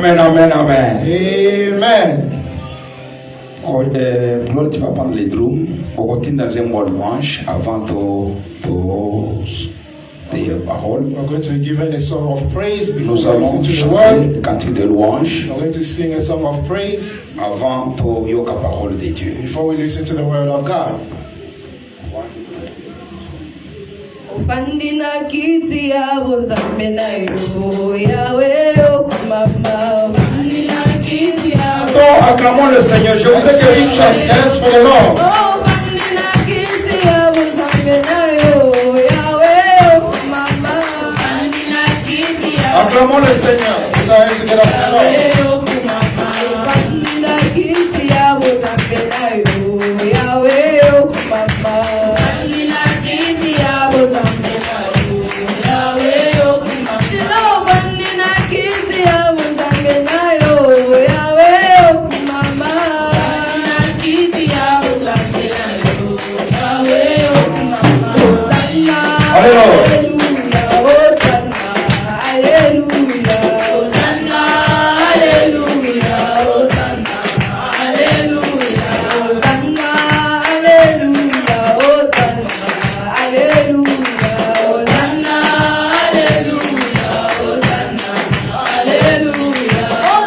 Amen, amen, amen. Amen. Gloire, tu vas prendre les drums. On continue dans un mois de louange avant tes paroles. We're going to give a song of praise before Nous we allons listen to the chanter word. le cantique de louange We're going to sing a song of praise avant la parole de Dieu. before we listen to the word of God. Pandina kiti ya bozambe na yo Yahweh okumama Pandina kiti ya Acclamons le Seigneur. Je vous ai dit Dance for the Lord. Oh pandina kiti ya bozambe na yo Yahweh okumama Pandina kiti ya acclamons le Seigneur. Put our hands together for the Lord. Pandina kiti ya bozambe na yo Yahweh okumama Pandina kiti ya bozambe Oh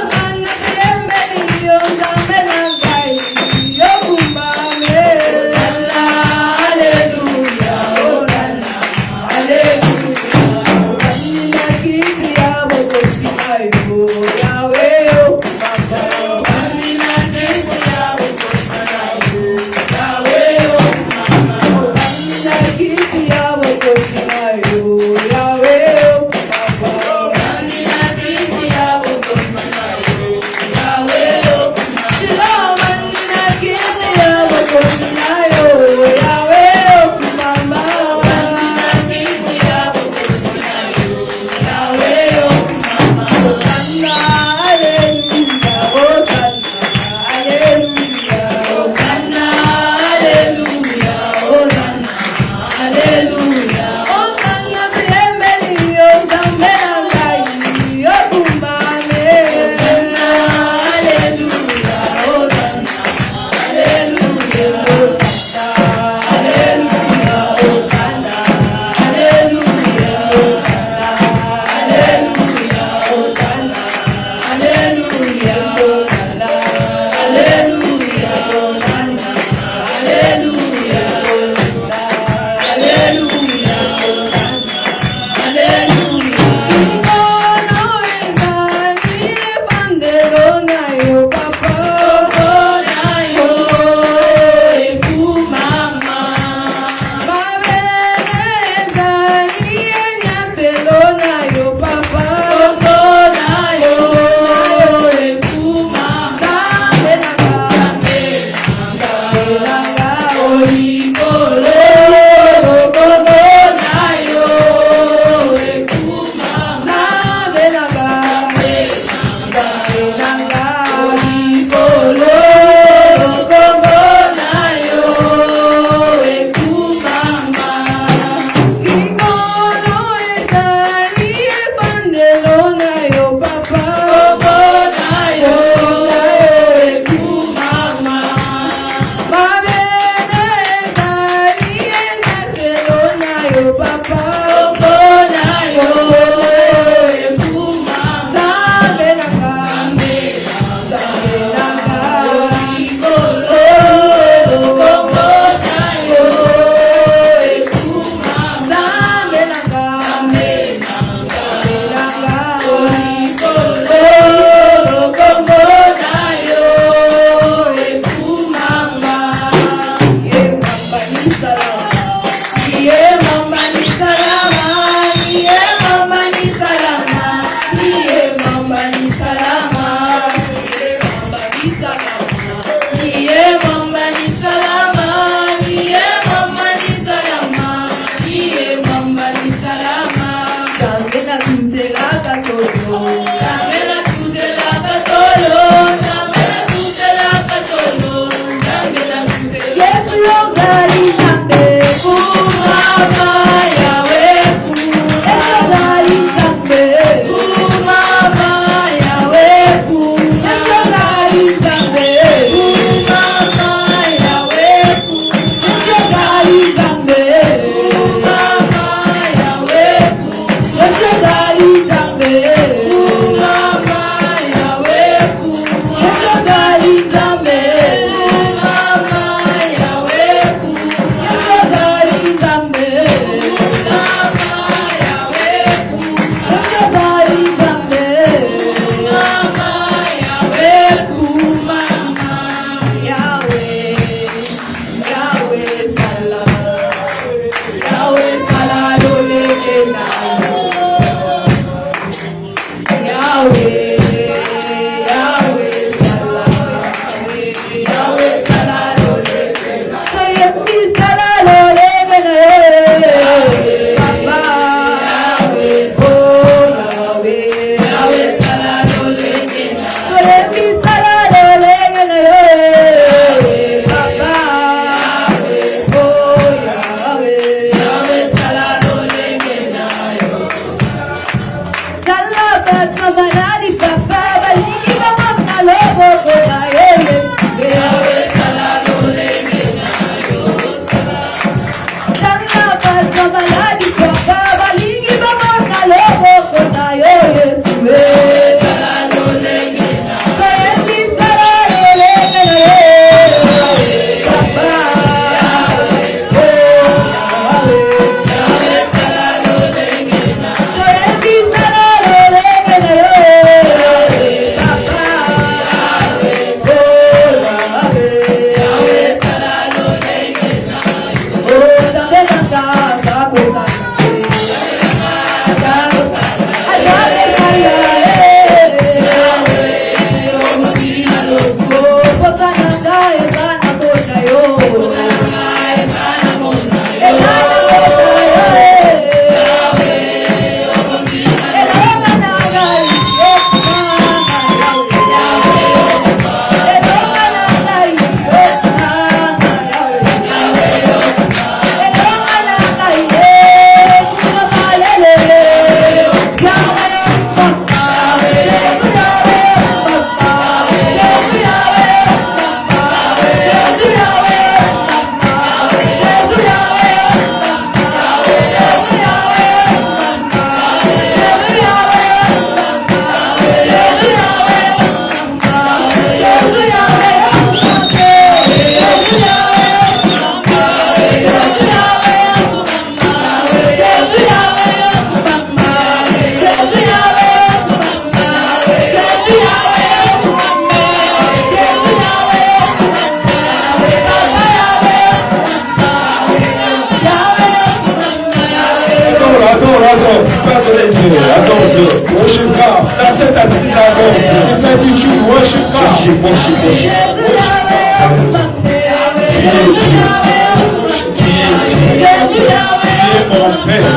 mon Père,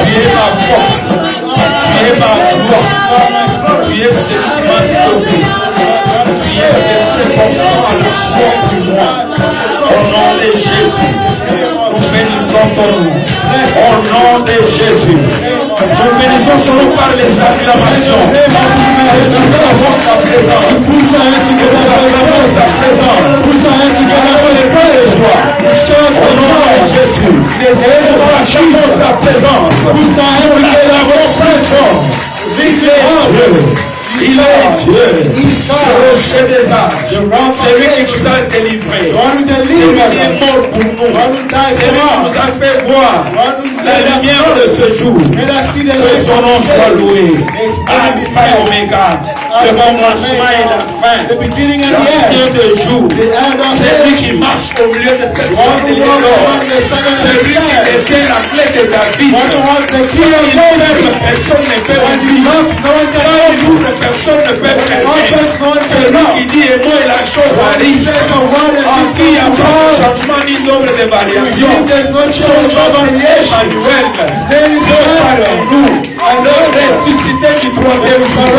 tu es ma force, tu es ma gloire, tu es celui qui m'a sauvé, tu es versé pour moi, le choix pour moi. Au nom de Jésus, nous bénissons ton nom. Au nom de Jésus, nous bénissons son nom par les acclamations. Nous avons sa présence. Nous avons sa présence. Nous avons les cœurs de joie. Au nom de Jésus, nous acclamons sa présence. Nous l'avons très fort. Il est Dieu. Il est Dieu, le rocher des âges, celui qui nous a délivrés, celui qui est mort pour nous, celui qui nous a fait voir la lumière de ce jour. Que son nom soit loué. Alpha et Oméga, le commencement et la fin, l'ancien de jour, celui qui marche au milieu de cette chandelier d'or, celui qui était la clé de David, qui personne ne peut ouvrir. Personne ne peut faire. Celui qui dit et moi la chose arrive. En qui il n'y a pas de changement ni d'ombre de variation. Son nom est Emmanuel. Dieu parmi nous. Le ressuscité du troisième jour.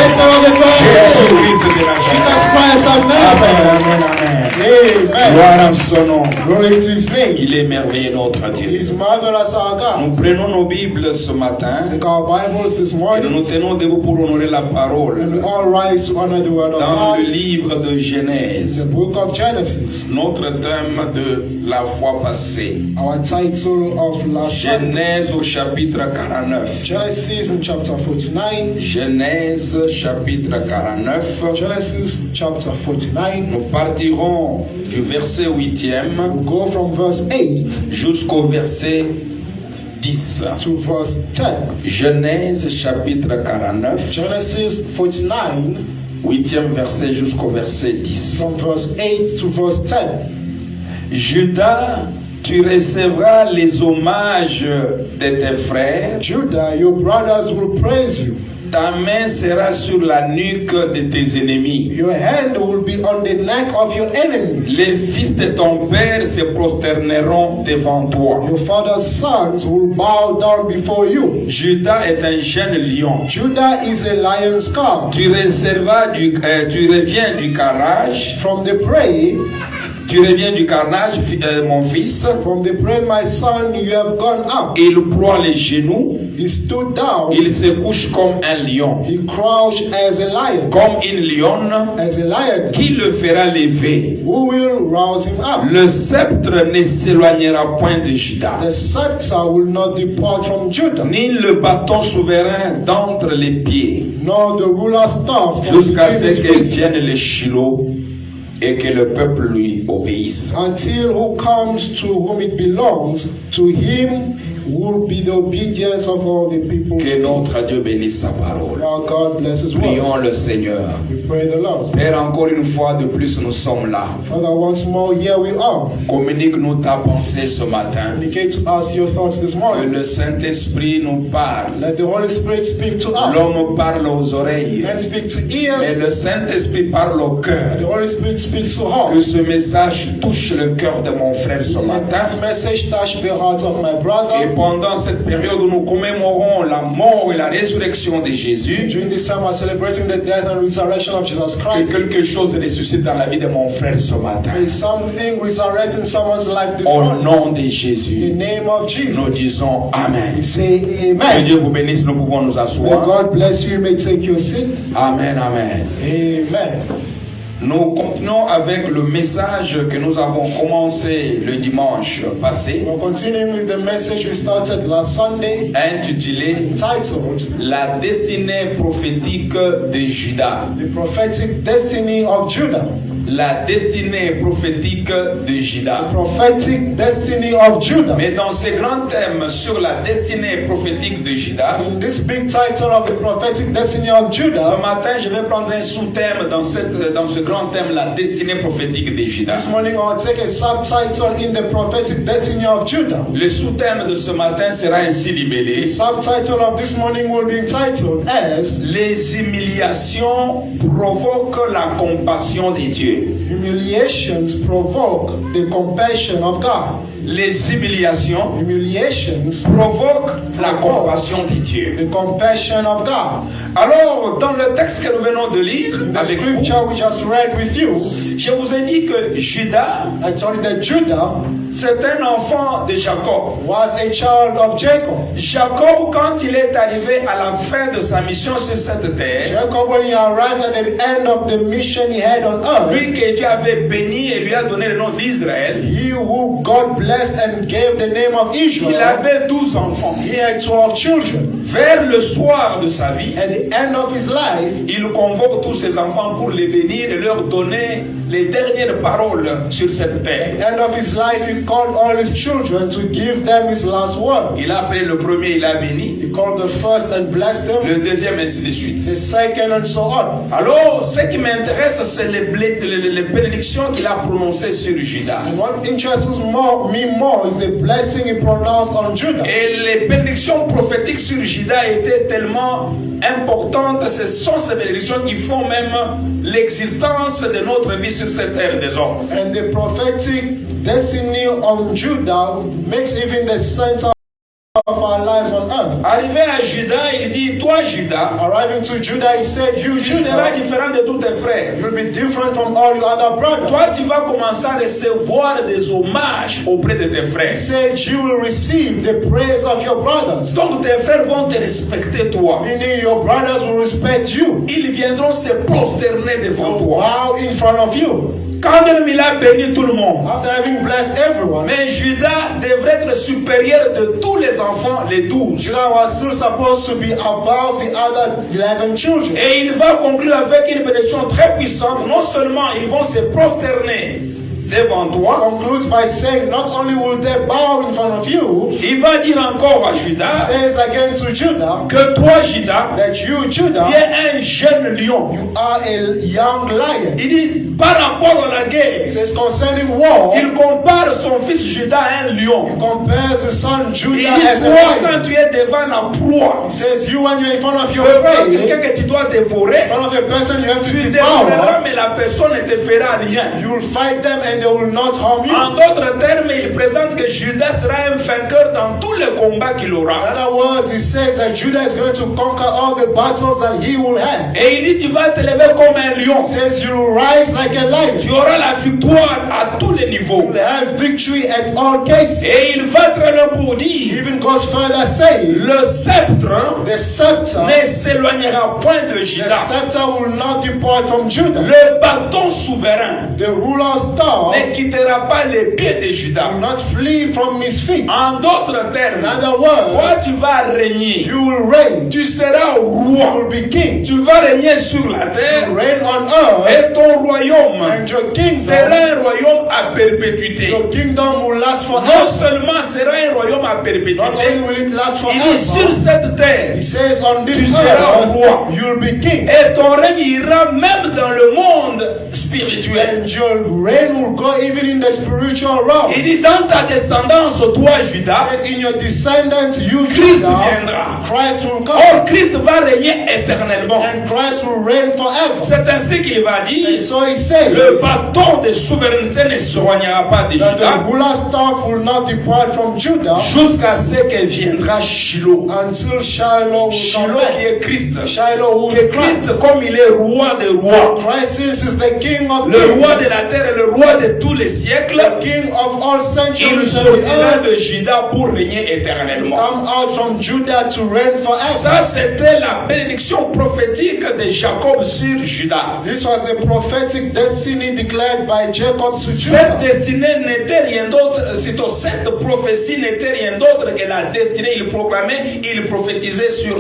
Jésus-Christ de Nazareth. Amen. Amen. Gloire à son nom. Il est merveilleux notre Dieu. Nous prenons nos Bibles ce matin. Et nous nous tenons debout pour honorer la parole. Dans le livre de Genèse, notre thème de la fois passée, Genèse au chapitre 49. Genesis in chapter 49. Genèse chapitre 49. Genesis chapter 49. Nous partirons du verset 8e We'll go from verse 8 jusqu'au verset 10. to verse 10. Genèse chapitre 49. Genesis 49 8e verset jusqu'au verset 10. from verse 8 to verse 10. Judas, tu recevras les hommages de tes frères. Judah, your brothers will praise you. Ta main sera sur la nuque de tes ennemis. Your hand will be on the neck of your enemies. Les fils de ton père se prosterneront devant toi. Your father's sons will bow down before you. Judas est un jeune lion. Judah is a lion's cub. Tu reviens du carnage. From the prey, Tu reviens du carnage, mon fils. from the prey, my son, you have gone up. Il ploie les genoux. He stood down. Il se couche comme un lion. He crouched as a lion. Comme une lionne. As a lion. Qui le fera lever? Who will rouse him up? Le sceptre ne s'éloignera point de Judas. The scepter will not depart from Judah, Ni le bâton souverain d'entre les pieds. nor the ruler's staff from Jusqu'à between ce his qu'il feet, tienne le Shiloh et que le peuple lui obéisse. until who comes to whom it belongs, to him will be the obedience of all the people. Que notre Dieu bénisse sa parole. Now God bless his word. Prions le Seigneur. We pray the Lord. Père, encore une fois de plus, nous sommes là. Father, once more, here we are. Communique-nous ta pensée ce matin. Communicate to us your thoughts this Que morning. le Saint-Esprit nous parle. Let the Holy Spirit speak to us. L'homme parle aux oreilles. And speak to Mais ears. le Saint-Esprit parle au The cœur. Holy Spirit speaks to Que hearts. ce message touche le cœur de mon frère ce Let matin. this message touch the hearts of my Et brother. pendant cette période où nous commémorons la mort et la résurrection de Jésus, During this time, we're celebrating the death and resurrection of Jesus que Christ. quelque chose ressuscite dans la vie de mon frère ce matin. May something resurrect in someone's life this Au morning. nom de In the Jésus, name of Jesus, nous disons we Amen. say Que amen. Dieu vous bénisse, nous pouvons nous May asseoir. God bless you. You may take your seat. Amen, amen. Amen. Nous continuons avec le message que nous avons commencé le dimanche passé, We're continuing with the message we started last Sunday, intitulé titled La destinée prophétique de Judas. The Prophetic Destiny of Judah. la destinée prophétique de Juda. prophetic destiny of Judah. Mais dans ce grand thème sur la destinée prophétique de Juda, In this big title of the prophetic destiny of ce Judah, matin je vais prendre un sous-thème dans ce grand thème, la destinée prophétique de Juda. this morning I'll take a subtitle in the prophetic destiny of Judah. Le sous-thème de ce matin sera ainsi The libellé: subtitle of this morning will be entitled as Les humiliations provoquent la compassion de Dieu. Humiliations Provoke the Compassion of God. Les humiliations Humiliations provoquent la compassion de Dieu. the compassion of God. Alors, dans le texte que nous venons de lire In the avec vous, scripture we just read with you, je vous ai dit que Juda, I told you that Judah c'est un enfant de Jacob. was a child of Jacob. Jacob, quand il est arrivé à la fin de sa mission sur cette terre, Jacob, when he arrived at the end of the mission he had on earth, lui que Dieu avait béni et lui a donné le nom d'Israël, he who God blessed and gave the name of il Israel, avait 12 enfants. he had 12 children. Vers le soir de sa vie, At the end of his life, il convoque tous ses enfants pour les bénir et leur donner les dernières paroles sur cette at terre. the end of his life, he called all his children to give them his last words. Il a appelé le premier, il a béni, He called the first and blessed them, le deuxième, ainsi de suite. the second and so on. Alors, ce qui m'intéresse, c'est les bénédictions qu'il a prononcées sur Juda. And what interests me more is the blessing he pronounced on Judah. Et les bénédictions prophétiques sur Juda étaient tellement importantes, ce sont ces bénédictions qui font même l'existence de notre vie sur cette terre des hommes. And the prophetic destiny on Judah makes even the center of our lives on earth. Arrivé à Juda, il dit, toi Juda, Arriving to Judah, he said, you tu seras Judah, différent de tous tes frères. you'll be different from all your other brothers. Toi, tu vas commencer à recevoir des hommages auprès de tes He frères. said, you will receive the praise of your brothers. Donc tes frères vont te respecter toi. Meaning your brothers will respect you. Ils viendront se prosterner devant They'll toi. bow in front of you. Quand même il a béni tout le monde. After having blessed everyone, Mais Juda devrait être supérieur de tous les enfants, les 12. Judah was still supposed to be above the other 11 children. Et il va conclure avec une bénédiction très puissante. Non seulement ils vont se prosterner devant toi, Concludes by saying, not only will they bow in front of you, il va dire encore à Juda says again to Judah, que toi, Juda, that you, tu Judah, es un jeune lion. you are a young lion. Il dit, par rapport à la It guerre, says concerning war, il compare son fils Juda à un lion. compares his son Il Judah dit, as a toi, lion. quand tu es devant la proie, He says, you when you're in front of your devant prey, quelqu'un que tu dois in dévorer, front of a person you have to tu devour, dévoreras, mais la personne ne te fera rien. you will fight them and they will not harm you. En d'autres termes, il présente que Judas sera un vainqueur dans tous les combats qu'il In aura. other words, he says that Judah is going to conquer all the battles that he will have. Et il dit, tu vas te lever comme un lion. He says you will rise like a lion. Tu auras la victoire à tous les You niveaux. will have victory at all cases. Et il va très loin pour He dire, even goes further saying, le sceptre the scepter, ne s'éloignera point de the Juda. scepter will not depart from Judah. Le bâton souverain The ruler's staff ne quittera pas les pieds de Juda. will not flee from his feet. En d'autres In termes, other words, toi tu vas régner. you will reign. Tu seras You roi. will be king. Tu vas régner sur la You terre. reign on earth, Et ton royaume and your kingdom, sera un royaume à perpétuité. your kingdom will last Non forever. seulement sera un royaume à Not perpétuité, only will it last il dit sur forever, cette terre, he says on tu this seras earth, roi. you'll be king. Et ton règne ira même dans le monde spirituel. And your reign will go even in the spiritual realm. Il dit dans ta descendance, toi Judas, As in your descendants, you Christ Judah, viendra. Christ will come. Or Christ va régner éternellement. And Christ will reign forever. C'est ainsi qu'il va And dire, so he says le bâton de souveraineté ne s'éloignera pas de that the Judas ruler's staff will not depart from Judah jusqu'à ce que viendra Shiloh. until Shiloh will come Shiloh qui back. est Christ. Shiloh who Que is Christ. Christ, comme il est roi des rois, Christ is the king of le roi de kings, la terre et le roi de tous les siècles, the king of all il centuries of the sortira earth. de Juda pour régner éternellement. Come out from Judah to reign forever. Ça, c'était la bénédiction prophétique de Jacob sur Juda. This was the prophetic destiny destiny declared by Jacob to Cette Judah. destinée n'était rien d'autre, cette prophétie n'était rien d'autre que la destinée. Il proclamait, il prophétisait sur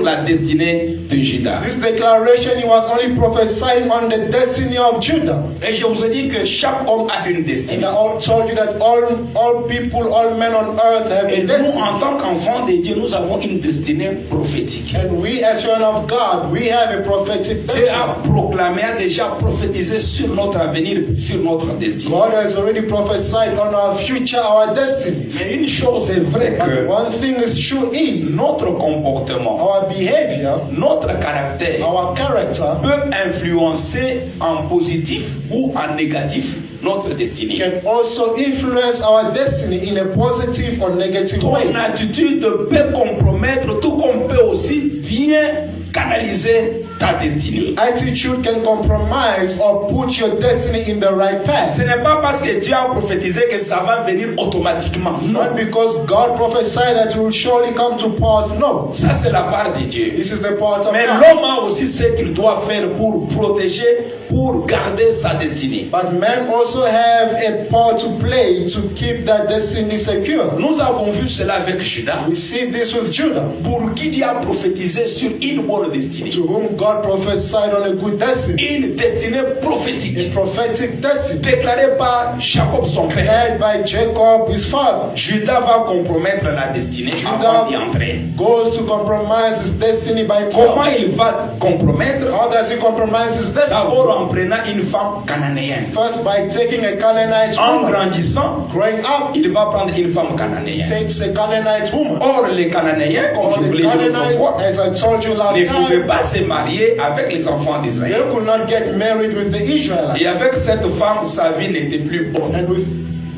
la destinée de Juda. This declaration, he was only prophesying on the destiny of Judah. Et je vous ai dit que chaque homme a une And destinée. I told you that all people, all men on earth have Et a nous, destiny. en tant qu'enfants de Dieu, nous avons une destinée prophétique. And we, as children of God, we have a prophetic Dieu a destiny. proclamé, a déjà prophétisé sur notre avenir, sur notre destinée. God has already prophesied on our future, our destinies. Mais une chose est vraie But que one thing is true is notre comportement, our behavior, notre caractère our character peut influencer en positif ou en négatif notre destinée. can also influence our destiny in a positive or negative way. Ton attitude peut compromettre tout comme peut aussi bien canaliser ta destinée. Attitude can compromise or put your destiny in the right path. Ce n'est pas parce que Dieu a prophétisé que ça va venir automatiquement. It's Non. not because God prophesied that it will surely come to pass. No. Ça, c'est la part de Dieu. This is the part of Mais God. l'homme a aussi ce qu'il doit faire pour protéger, pour garder sa destinée. But men also have a part to play to keep that destiny secure. Nous avons vu cela avec Judas, We see this with Judah, pour qui Dieu a prophétisé sur une bonne destinée. to whom God prophesied on a good destiny, Une destinée a prophétique prophetic destiny, déclarée par Jacob son père. led by Jacob, his father. Judas va compromettre la destinée avant d'y entrer. Goes to compromise his destiny by Comment himself. il va compromettre? How does he compromise his destiny? D'abord en prenant une femme cananéenne. First, by taking a Canaanite En woman. grandissant, Growing up, il va prendre une femme cananéenne. takes a Canaanite woman. Or, les Cananéens, comme Or je vous the l'ai dit Canaanites, autrefois, as I told you last ne pouvaient time, pas se marier avec les enfants they d'Israël. could not get married with the Israelites. Et avec cette femme, sa vie n'était plus bonne. And with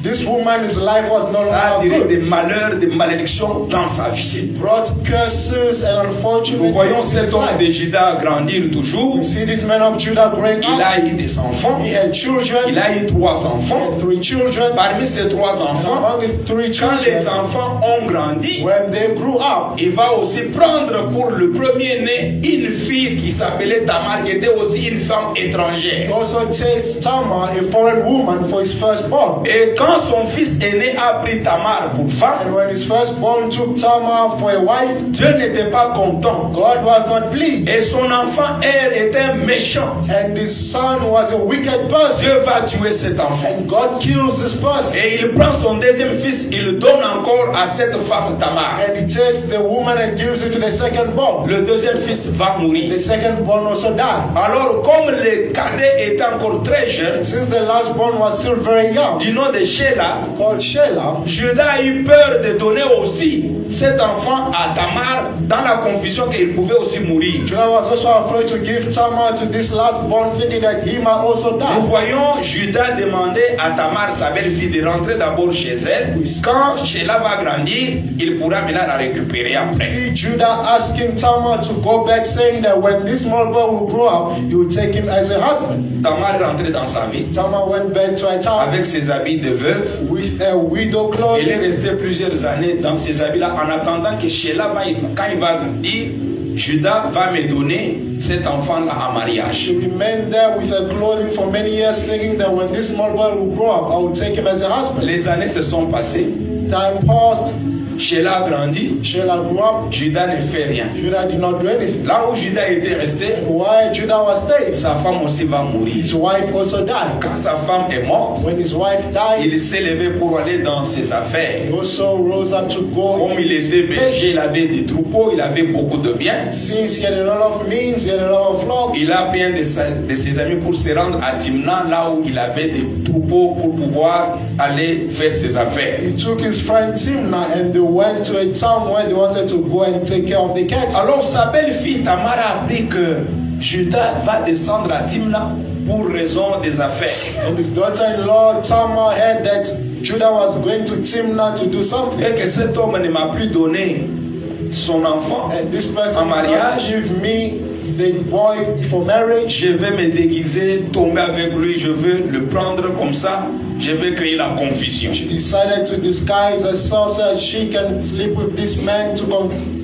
this woman, his life was no Ça a longer tiré good. des malheurs, des malédictions dans sa vie. Brought curses and unfortunate Nous voyons things in cet his homme de life. Juda grandir toujours. We see this man of Judah growing Il up. a eu des enfants. He had children. Il a eu 3 He enfants. had 3 children. Parmi ces 3 And enfants, among the 3 quand les children, enfants ont grandi, when they grew up, il va aussi prendre pour le premier-né une fille qui s'appelait Tamar, qui était aussi une femme he étrangère. also takes Tamar, a foreign woman, for his firstborn. Et quand son fils aîné a pris Tamar pour femme, And when his firstborn took Tamar for a wife, Dieu n'était pas content. God was not pleased. Et son enfant, elle, était méchant. And his son was a wicked person. Dieu va tuer cet enfant. And God kills this person. Et il prend son deuxième fils, il le donne encore à cette femme Tamar. And he takes the woman and gives it to the secondborn. Le deuxième fils va mourir. The secondborn also died. Alors, comme le cadet était encore très jeune, And since the lastborn was still very young, du nom de Sheila, called Shelah, Judas a eu peur de donner aussi cet enfant à Tamar dans la confusion qu'il pouvait aussi mourir. Judah was also afraid to give Tamar to this lastborn, thinking that he might also Nous die. voyons Judas demander à Tamar, sa belle-fille, de rentrer d'abord chez elle. Quand Sheila va grandir, il pourra maintenant la récupérer après. See Judah asking Tamar to go back, saying that when this small boy will grow up, he will take him as a husband. Tamar est rentrée dans sa vie Tamar went back to her town avec ses habits de veuve. with a widow Elle est clothing. restée plusieurs années dans ces habits-là en attendant que Sheila, quand il va grandir, Judas va me donner cet enfant-là en mariage. She remained there with her clothing for many years, thinking that when this small boy will grow up, I will take him as a husband. Les années se sont passées. Time passed. Sheila a grandi. Shelah grew up. Judas ne fait rien. Judah did not do anything. Là où Judas était resté, While Judah was staying, sa femme aussi va mourir. his wife also died. Quand sa femme est morte, When his wife died, il s'est levé pour aller dans ses affaires. he also rose up to go. Comme il était berger, il avait des troupeaux, il avait beaucoup de biens. Since he had a lot of means, he had a lot of flocks. Il a pris un de ses amis pour se rendre à Timna, là où il avait des troupeaux pour pouvoir aller faire ses affaires. He took his friend Timnah and they went to a town where they wanted to go and take care of the cattle. Alors sa belle-fille Tamar a appris que Judas va descendre à Timna pour raison des affaires. And his daughter-in-law Tamar heard that Judah was going to Timnah to do something. Et que cet homme ne m'a plus donné son enfant And this person en did not mariage, give me the boy for marriage. je vais me déguiser, tomber avec lui, je veux le prendre comme ça, je vais créer la confusion. She decided to disguise herself so that she can sleep with this man to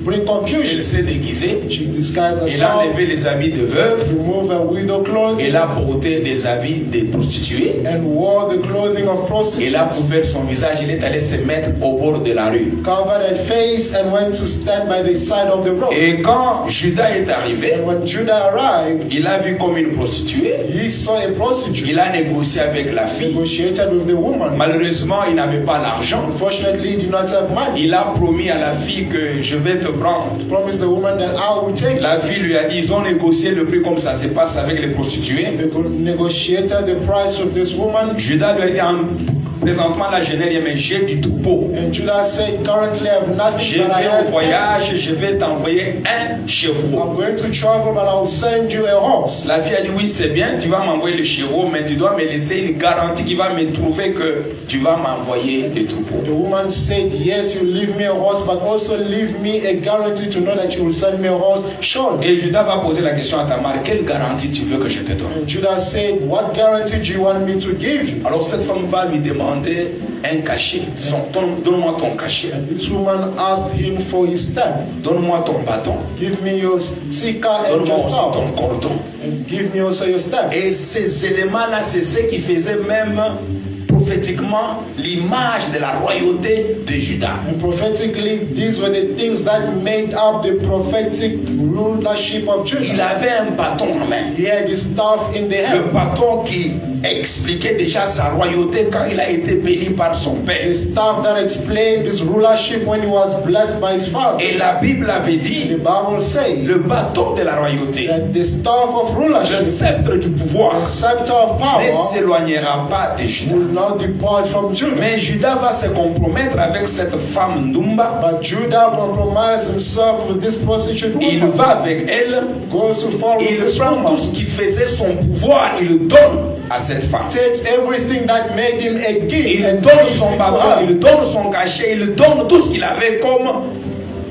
bring confusion. Elle s'est déguisée. She disguised Elle a herself, enlevé les habits de veuve. removed her widow clothes, Elle a porté des habits de prostituées. and wore the clothing of Elle a prostitutes. couvert son visage. Elle est allée se mettre au bord de la rue. Covered her face and went to stand by the side of the road. Et quand Judas est arrivé, And when Judah arrived, il a vu comme une prostituée. he saw a prostitute, Il a négocié avec la fille. negotiated with the woman. Malheureusement, il n'avait pas l'argent. Unfortunately, he did not have money. Il a promis à la fille que je vais te prendre. He promised the woman that I will take La fille lui a dit, ils ont négocié le prix comme ça se passe avec les prostituées. They negotiated the price with this woman. Judas lui a dit, présentement là je n'ai rien, mais j'ai du troupeau. And Judah said, currently I have nothing, Je but I vais au have voyage, je vais t'envoyer un chevreau. I'm going to travel, but I will send you a horse. La fille a dit, oui c'est bien, tu vas m'envoyer le chevreau, mais tu dois me laisser une garantie qui va me prouver que tu vas m'envoyer le troupeau. The woman said, yes, you leave me a horse, but also leave me a guarantee to know that you will send me a horse surely. Et Judas va poser la question à Tamar, quelle garantie tu veux que je te donne? And Judah said, what guarantee do you want me to give you? Alors cette femme va lui demander un cachet. Donne-moi ton cachet. And this woman asked him for his staff. Donne-moi ton bâton. Give me your sticker and Donne-moi your aussi staff. ton cordon. And give me also your staff. Et ces éléments-là, c'est ce qui faisait même prophétiquement l'image de la royauté de Judas. And prophetically, these were the things that made up the prophetic rulership of Il Judah. avait un bâton en main. He had his staff in the Le hand. bâton qui expliquait déjà sa royauté quand il a été béni par son The père. staff that explained his rulership when he was blessed by his father. Et la Bible avait The dit, Bible says le bâton de la royauté, that the staff of le rulership, sceptre du pouvoir, the scepter of ne power, s'éloignera pas de Judas. will not depart from Judah. Mais Judas va se compromettre avec cette femme Ndumba. But Judah compromised himself with this prostitute Il woman. va avec elle. Goes to follow Il this prend woman. tout ce qui faisait son pouvoir, il le donne à cette femme. Takes everything that made him a king Il and donne gives son it to bâton, her. il donne son cachet, il donne tout ce qu'il avait comme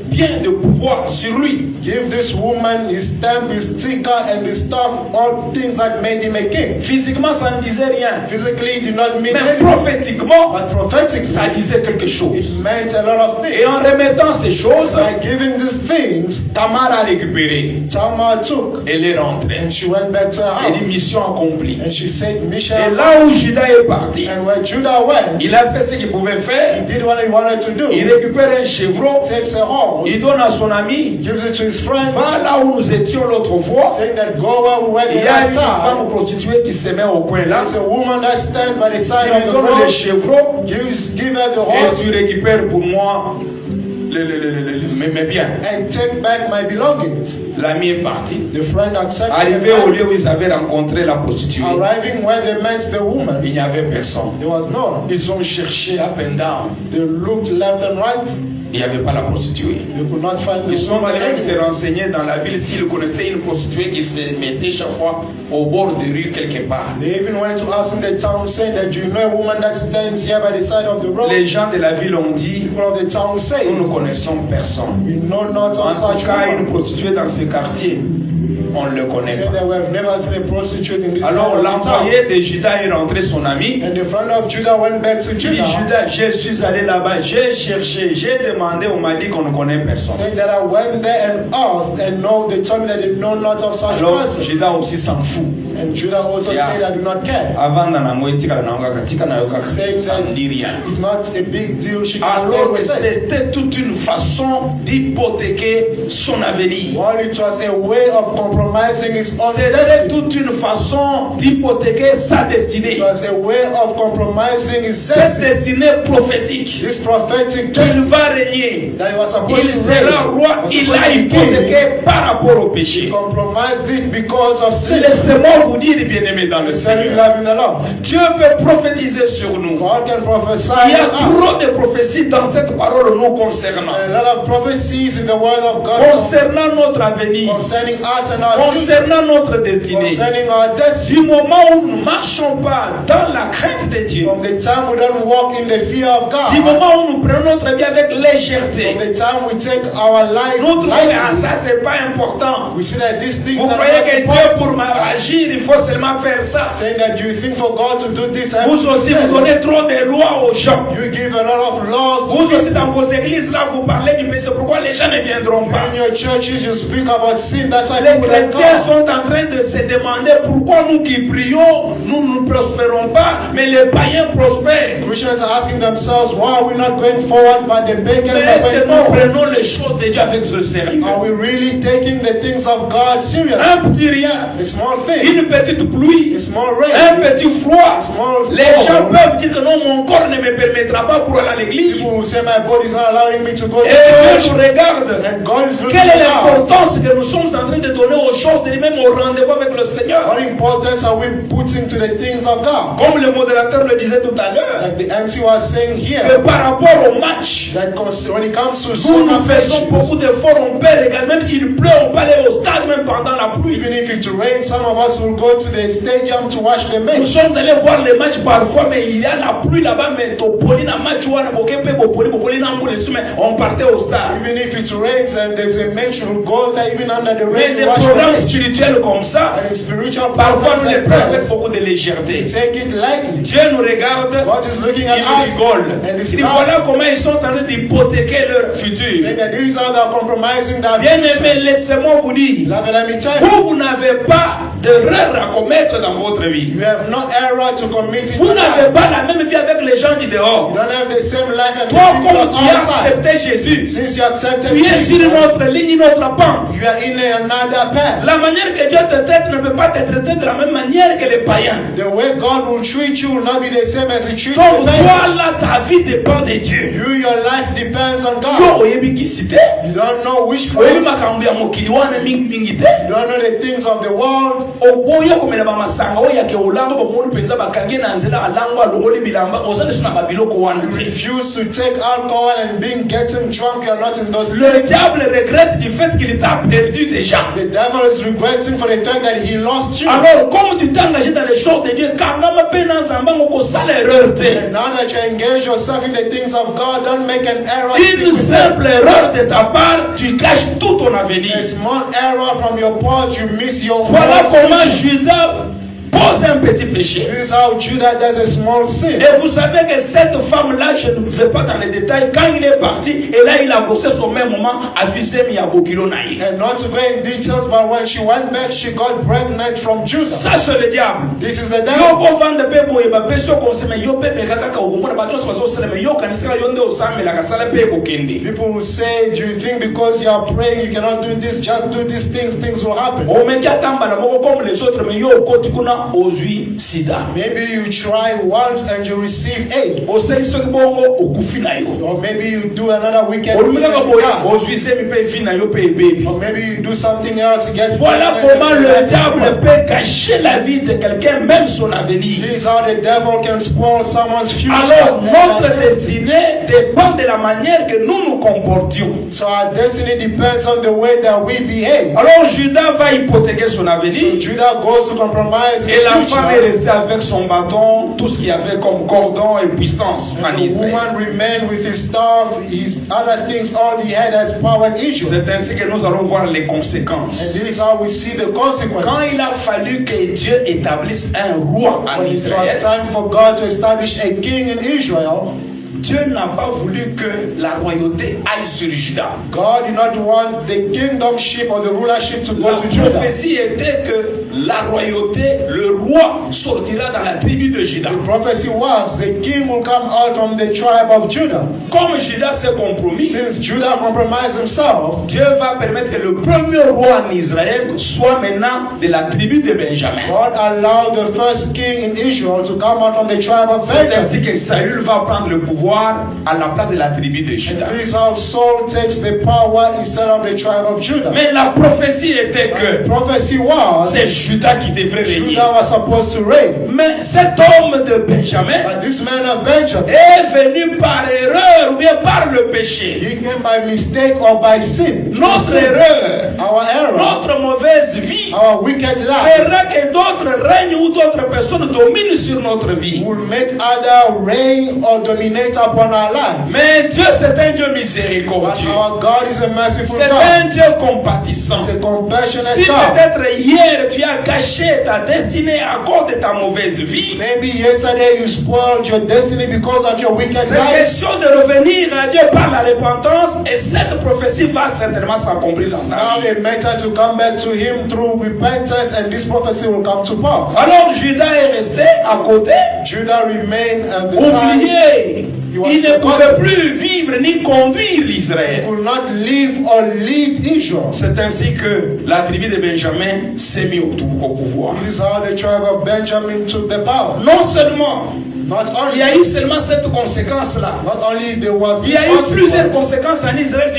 bien de pouvoir sur lui. Give this woman his stamp, his sticker, and his stuff, all things that made him a king. Physiquement, ça ne disait rien. Physically, it did not mean Mais anything, prophétiquement, but prophetically, ça disait quelque chose. it meant a lot of Et things. en remettant ces choses, By giving these things, Tamar a récupéré. Tamar took, Elle est rentrée. and she went back to her Elle dit house. mission accomplie. And she said, mission. Et là où Judas est parti, And where Judah went, il a fait ce qu'il pouvait he faire. did what he wanted to do. Il récupère un chevreau, Takes a horse, il donne à son ami, gives it to his friend, va là où nous étions l'autre fois. saying that go where we went Il the y a last une femme time. prostituée qui se met au coin là. There's a woman that stands by the side Tu of lui the donnes le road, chevreau give her the et horse, tu récupères pour moi mes biens. and take back my belongings. L'ami est parti. The friend accepted Arrivé the au man. lieu où ils avaient rencontré la prostituée, Arriving where they met the woman, il n'y avait personne. there was no one. Ils ont cherché up and down. They looked left and right. Il n'y avait pas la prostituée. They could not find Ils the sont woman allés même se anywhere. renseigner dans la ville s'ils connaissaient une prostituée qui se mettait chaque fois au bord de rue quelque part. They even went to ask in the town, saying that, do you know a woman that stands here by the side of the road? Les gens de la ville ont dit, People of the town say, nous ne connaissons personne. we know not En of such tout cas, une woman. prostituée dans ce quartier, on ne le connaît Say pas. that we have never seen a prostitute in this Alors side of the town. l'employé de Judas est rentré, son ami. And the friend of Judah went back to Il dit, Judah, Judas, je suis allé là-bas, j'ai cherché, j'ai demandé, on m'a dit qu'on ne connaît personne. saying that I went there and asked, and no, they told me that they know not of such Alors person. Judas aussi s'en fout. And Judah also Yeah. said, I do not care. Avant nango etikala nango kaka, tika na yo kaka, Saying ça ne dit rien. that it's not a big deal. She can stay Alors que with it. c'était toute une façon d'hypothéquer son avenir. While it was a way of compromising his own C'était destiny. toute une façon d'hypothéquer sa destinée. It was a way of compromising his Cette destiny. destinée prophétique This prophetic qu'il destiny va régner. that he was supposed Il to sera reign, roi, was il supposed l'a to be king, hypothéqué par rapport au péché. compromised it because of sin. Laissez-moi vous dire, bien-aimés dans le Instead of Seigneur, loving the Lord. Dieu peut prophétiser sur nous. God can prophesy Il y a to us. trop de prophéties dans cette parole nous concernant. A lot of prophecies in the word of God Concernant notre avenir. concerning us and our our future, concernant notre destinée. concerning our Du destiny. moment où nous ne marchons pas dans la crainte de Dieu, From the time we don't walk in the fear of du God, moment où nous prenons notre vie avec légèreté, from the time we take our life nous trouvons ah, lightly, ça c'est pas important. we see that these things Vous are croyez que not Dieu important. pour agir, il faut seulement faire ça. Saying that you think for God to do this, I have Vous to do aussi, vous that. donnez trop de lois aux gens. You give a lot of laws to Vous aussi, people. dans vos églises, là, vous parlez du mais c'est pourquoi les gens ne viendront pas. In your churches, you speak about sin. That's why Les people don't chrétiens come. sont en train de se demander pourquoi nous qui prions, nous ne prospérons pas, mais les païens prospèrent. Christians are asking themselves, why are we not going forward, but the pagans Mais are est-ce que going nous forward? prenons les choses de Dieu avec ce sérieux? Are we really taking the things of God seriously? Un petit rien, A small thing, une petite pluie, a small un rain, petit froid. small Les gens fall. peuvent dire que non, mon corps ne me permettra pas pour aller à l'église. People will say, my body is not allowing me to go to Et Dieu church. nous regarde. And God is looking Quelle est at us. l'importance que nous sommes en train de donner aux choses, et même au rendez-vous avec le Seigneur? What importance are we putting to the things of God? Comme le modérateur le disait tout à l'heure, Like the MC was saying que here, par rapport au match, that when it comes to nous soccer faisons beaucoup matches, d'efforts, on peut regarder, même s'il pleut, on peut aller au stade même pendant la pluie. even if it rains, some of us will go to the stadium to watch the Nous match. sommes allés voir les matchs parfois, mais il y a la pluie là-bas, mais Topoli na match wana bokepe bopoli na mbule sume, on partait au stade. Even if it rains and there's a match, we'll go there even under the Mais rain des to watch the programmes match. spirituels comme ça, And in spiritual parfois nous programs les like prenons avec this, beaucoup de légèreté. take it lightly. Dieu nous regarde, God is looking at il us rigole. and Il is dit now voilà comment ils sont en train d'hypothéquer leur futur. saying that these are the compromising their Bien-aimé, future. laissez-moi vous dire, Beloved, let me tell you, vous n'avez pas d'erreur à commettre dans votre vie. you have no error to commit in Vous your n'avez life. pas la même vie avec les gens du You dehors. don't have the same life as the Toi, people comme tu as outside. accepté Jésus, Since you accepted tu es sur Jesus, notre ligne, notre pente. you are in another path. La manière que Dieu te traite ne peut pas te traiter de la même manière que les païens. The way God will treat you will not be the same as He treats Donc, the toi pagans. là, ta vie dépend de Dieu. You, your life depends on Yo, God. oyebi kisite. You don't know which Oyebi way. makambo ya mokili wana mingi te. You don't know the things of the world. Oboya komela ba masanga oyo yake olanga bomoni penza bakange na nzela alango alongoli bilamba ozali suna babiloko wana You te. refuse to take alcohol and getting drunk. You are not in those. Le diable regrette du fait qu'il t'a perdu déjà. The devil is regretting for the fact that he lost you. Alors, comme tu t'es engagé dans les choses de Dieu, kangama pe na nzamba ngoko sala erreur te. And now that you engage yourself in the things of God, don't make an error. Une simple erreur de ta part, tu gâches tout ton avenir. A small error from your part, you miss your Voilà whole comment future. Judas pose un petit péché. This is how Judah does a small sin. Et vous savez que cette femme-là, je ne vais pas dans les détails, quand il est parti, et là il a grossesse au même moment, a vu ses Miyabokilo naïe. And not to go in details, but when she went back, she got pregnant from Judah. Ça c'est le diable. This is the Yo devil. ko vanda pe boye ba peso konsema yo pe pe kaka ka okomona bato so bazo sala me yo kanisa yo nde osamela ka sala pe kokende. People will say, do you think because you are praying you cannot do this, just do these things, things will happen. O me kia tamba na moko comme les autres me yo koti kuna ozui sida. Maybe you try once and you receive aid. O sei so bongo okufi na yo. Or maybe you do another weekend. O lumeka ka boye Or ozui se mi pe vi na yo pe baby. maybe you do something else to get Voilà pregnant. comment le diable peut cacher la vie de quelqu'un, même son avenir. This is how the devil can spoil someone's future. Alors, notre And destinée dépend de la manière que nous nous comportions. so our destiny depends on the way that we behave. Alors, Judas va hypothéquer son So avenir. Judah goes to compromise his Et la femme est future. restée avec son bâton, tout ce qu'il y avait comme cordon et puissance en And the Israël. woman remained with his staff, his other things, all he had as power in Israel. C'est ainsi que nous allons voir les conséquences. And this is how we see the consequences. Quand il a fallu que Dieu établisse un roi en When it was Israël, time for God to establish a king in Israel, Dieu n'a pas voulu que la royauté aille sur Judas. God did not want the kingdomship or the rulership to La go to Judah. prophétie était que la royauté, le roi sortira dans la tribu de Judas. The prophecy was the king will come out from the tribe of Judah. Comme Judas s'est compromis, Since Judah compromised himself, Dieu va permettre que le premier roi en Israël soit maintenant de la tribu de Benjamin. God allowed the first king in Israel to come out from the tribe of C'est Benjamin. ainsi que Saül va prendre le pouvoir à la place de la tribu de Judas. This is how Saul takes the power instead of the tribe of Judah. Mais la prophétie était The que prophecy was c'est Judas qui devrait régner. Judah was supposed to reign. Mais cet homme de Benjamin But this man of Benjamin, est venu par erreur ou bien par le péché. he came by mistake or by sin. Notre erreur, Our error, notre mauvaise vie our wicked life fera que d'autres règnent ou d'autres personnes dominent sur notre vie. will make other reign or dominate upon our lives. Mais Dieu, c'est un Dieu But miséricordieux. our God is a merciful C'est God. un Dieu compatissant. He's a compassionate Si God. peut-être hier tu as gâché ta destinée à cause de ta mauvaise vie, Maybe yesterday you spoiled your destiny because of your wicked c'est life. question de revenir à Dieu par la repentance et cette prophétie va certainement s'accomplir dans ta Now vie. it matter to come back to Him through repentance, and this prophecy will come to pass. Alors Judas est resté à côté, Judah remained at the time. oublié. Il ne pouvait plus vivre ni conduire He l'Israël. could not live or lead Israel. C'est ainsi que la tribu de Benjamin s'est mise au pouvoir. This is how the tribe of Benjamin took the power. Non seulement Not il y only, a eu seulement cette conséquence-là. not only there was Il y this a eu plusieurs consequence, conséquences en Israël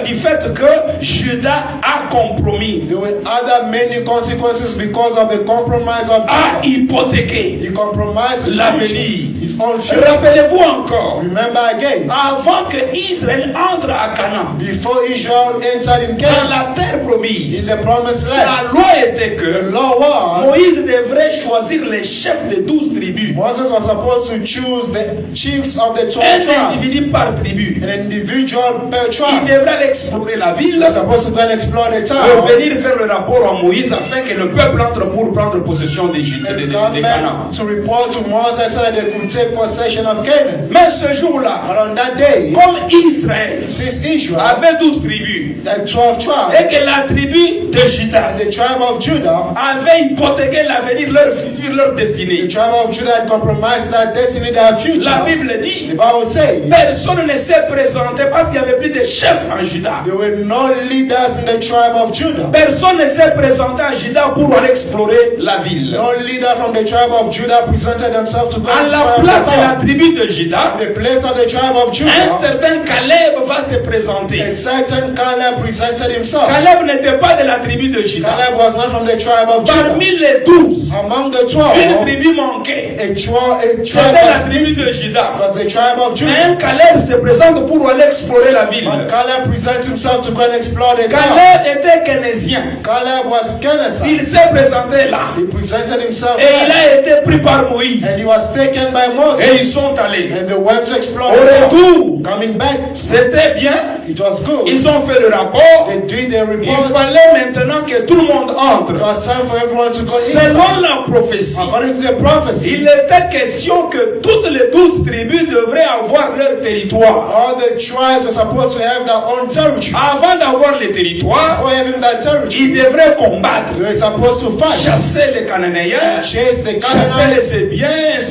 du fait que Judas a compromis, there were other many consequences because of the compromise of a Judah. hypothéqué He compromised his l'avenir. future, his own future. Rappelez-vous encore, Remember again, avant que Israël entre à Canaan, before Israel entered in dans Canaan, la terre in promise, the promised la land, loi était the que law was Moïse devrait choisir les chefs de 12 tribus, Moses was supposed to choose the chiefs of the 12 un tribes, individu par tribu. an individual per Il tribe. devrait aller explorer la ville, He was supposed to go and explore the town revenir faire le rapport à Moïse afin que le peuple entre pour prendre possession d'Égypte, and de come Canaan. back to report to Moses so that they could take possession of Canaan. Mais ce jour-là, But on that day, comme Israël since Israel avait 12 tribus had 12 et tribes, que la tribu de Juda and the tribe of Judah, avait hypothéqué l'avenir, leur futur, leur the destinée, tribe of Judah had compromised their destiny, their la future. Bible The dit, Bible says personne ne s'est présenté parce qu'il n'y avait plus de chef en Juda. there were no leaders in the tribe of Judah. Personne ne s'est présenté à Juda pour aller explorer la ville. No leader from the tribe of Judah presented themselves to go À and la fight place the de la town. tribu de Juda, The place of the tribe of un Judah, certain Caleb va se présenter. a certain Caleb presented himself. Caleb n'était pas de la tribu de Juda. Caleb was not from the tribe of Judah. Parmi les 12, Among the une 12, tribu manquait. a tribe C'était la was tribu missing. de Juda. Was the tribe of Mais Judah. un Caleb se présente pour aller explorer la ville. But Caleb presents himself to go and explore the town. Caleb était keynésien. Caleb was Kenneth. Il s'est présenté là. He presented himself Et il there. a été pris par Moïse. And he was taken by Et Moses. ils sont allés. And they went to explore Au the town. retour, Coming back, c'était bien. it was good. Ils ont fait le rapport. They did the Il report. fallait maintenant que tout le monde It entre. was time for everyone to go inside. Selon la prophétie, According to the prophecy, il était question que toutes les 12 tribus devraient avoir leur territoire. all the tribes were supposed to have their own territory. Avant d'avoir le territoire, Before having that territory, ils devraient combattre, they were supposed to fight, chasser les Cananéens, chase the chasser Canaanites, les Hébiens,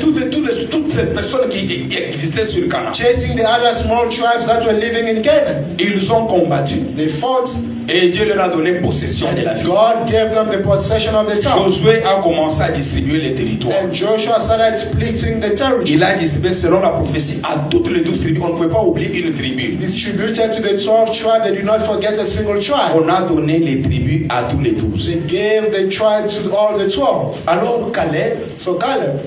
toutes ces personnes qui existaient sur le Canaan. chasing the other small tribes that were living in Canaan. Ils ont combattu They fought, et Dieu leur a donné possession de la ville. God gave them the possession of the town. Josué a commencé à distribuer les territoires. And Joshua started splitting the territory. Il a distribué selon la prophétie à toutes les 12 tribus. On ne peut pas oublier une tribu. Distributed to the 12 tribes, they did not forget a single tribe. On a donné les tribus à tous les 12. They gave the tribe to all the 12. Alors Caleb So Caleb,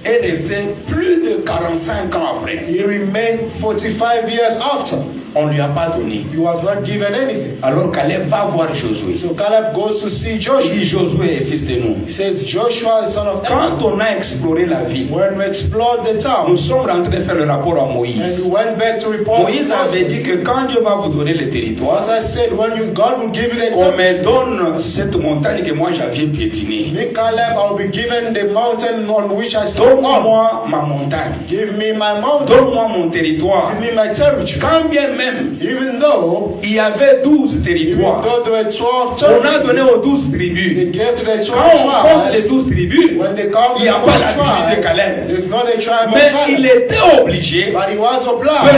est resté plus de 45 ans après. he remained 45 years after. On ne lui a pas donné. He was not given anything. Alors Caleb va voir Josué. So Caleb goes to see Il Joshua. dit Josué est fils de nous. He says, Joshua, the son of Quand Aaron. on a exploré la ville, When we explored the nous town, sommes rentrés faire le rapport à and Moïse. we went back to report Moïse to avait dit Moses. que quand Dieu va vous donner le territoire, As I said, when God will give you the on territory, me donne cette montagne que moi j'avais piétinée. me, Caleb, I will be given the mountain on which I stand on. Donne-moi ma montagne. Give me my mountain. Donne-moi mon territoire. Give me my territory. Quand bien même Even though, il y avait 12 territoires, there were 12 on a donné territories, aux 12 tribus. they gave to the 12 Quand on compte les tribes. 12 tribus, When they count il the n'y a 12 pas la tribu de tribes, Caleb. there's not a tribe of Mais il Caleb. était obligé But he was de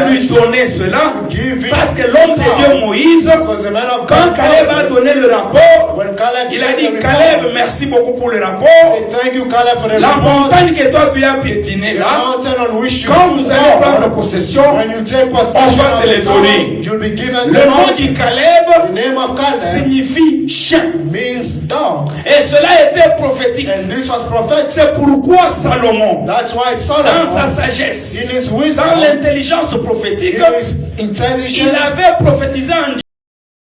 lui obliged donner cela give him parce que l'homme de Dieu Moïse, because the man of quand God, Caleb a donné le rapport, when Caleb il a gave dit the Caleb, report, merci beaucoup pour le rapport. say, thank you, Caleb, for the La report. montagne que toi tu as piétinée The là, mountain on which you quand vous allez prendre walk, possession, when you take on possession va of te le the donné. you'll be given Le the nom monkey. du Caleb The name of Caleb signifie chien. means dog. Et cela était prophétique. And this was prophetic. C'est pourquoi Salomon, That's why dans sa Solomon, sagesse, in his dans wisdom, l'intelligence prophétique, in his il intelligence, avait prophétisé en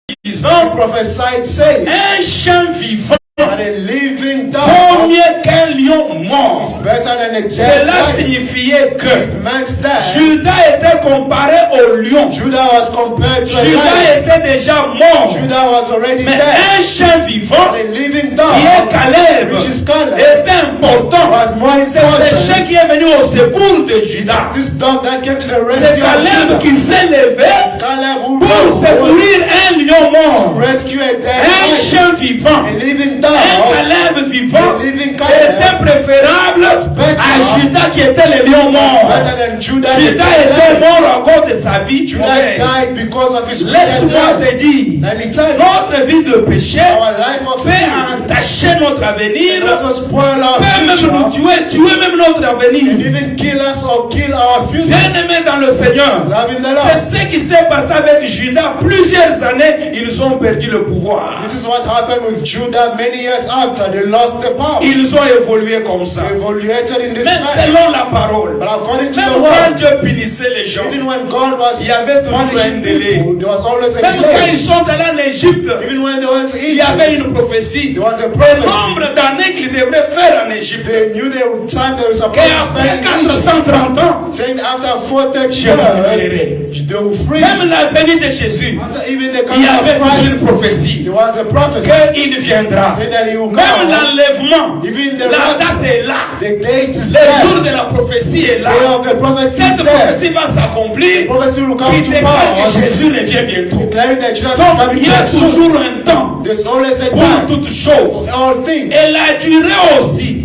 he disant prophesied saying, un chien vivant and a living dog vaut mieux qu'un lion mort. better than a dead Cela lion. signifiait que It meant that Judas était comparé au lion. Judah was compared to a Judas lion. était déjà mort. Judah was already Mais dead. un chien vivant, A living qui est dog, Caleb, which is Caleb, était important. was more C'est ce chien important. qui est venu au secours de Judas. This dog that came to the C'est rescue of Caleb Judah. qui s'est levé Caleb who pour rose secourir un lion mort. to rescue a dead Un lion. chien vivant, A living un dog Caleb vivant A living était Caleb préférable à Judas qui était le lion mort. better than Judah. the Judas dead était lion. mort à cause de sa vie Judah mauvaise. died because of his Laisse-moi wicked te dire, life. Let me tell you, notre vie de péché our life of peut sin entacher notre avenir, can also spoil our peut même nous future, tuer même notre and avenir. even kill us or kill our future. Bien-aimés dans le Seigneur, Love in the Lord. c'est ce qui s'est passé avec Judas. Plusieurs années, ils ont perdu le pouvoir. This is what happened with Judah many years after they lost the power. Ils ont évolué comme ça. They evaluated in this Mais manner. selon la parole, But according to même the quand word, Dieu punissait les gens, even when God was il y avait toujours un punishing délai. people, there was always a Même quand ils delay. sont allés en Égypte, Even when they went to il y avait Egypt, une prophétie. there was a Le prophecy. nombre d'années qu'ils devraient faire en Égypte. They knew the time they were supposed to Qu'après spend in Egypt. 430 ans, Saying after 40 je vous years, libérerai. they will free. Même la venue de Jésus, After even the il y coming avait of toujours Christ, une prophétie there was a prophecy. qu'il viendra. Saying that he will Même come. l'enlèvement, Even the la rapture, date est là. the date is Le jour there. de la prophétie est là. Day of the prophecy Cette is there. prophétie va s'accomplir. Prophecy will come Qui to déclare pass. que Jésus revient bientôt. Declaring that Jesus is Donc coming il y a back soon. toujours un temps There's always a pour time toutes choses. for all things. Et la durée aussi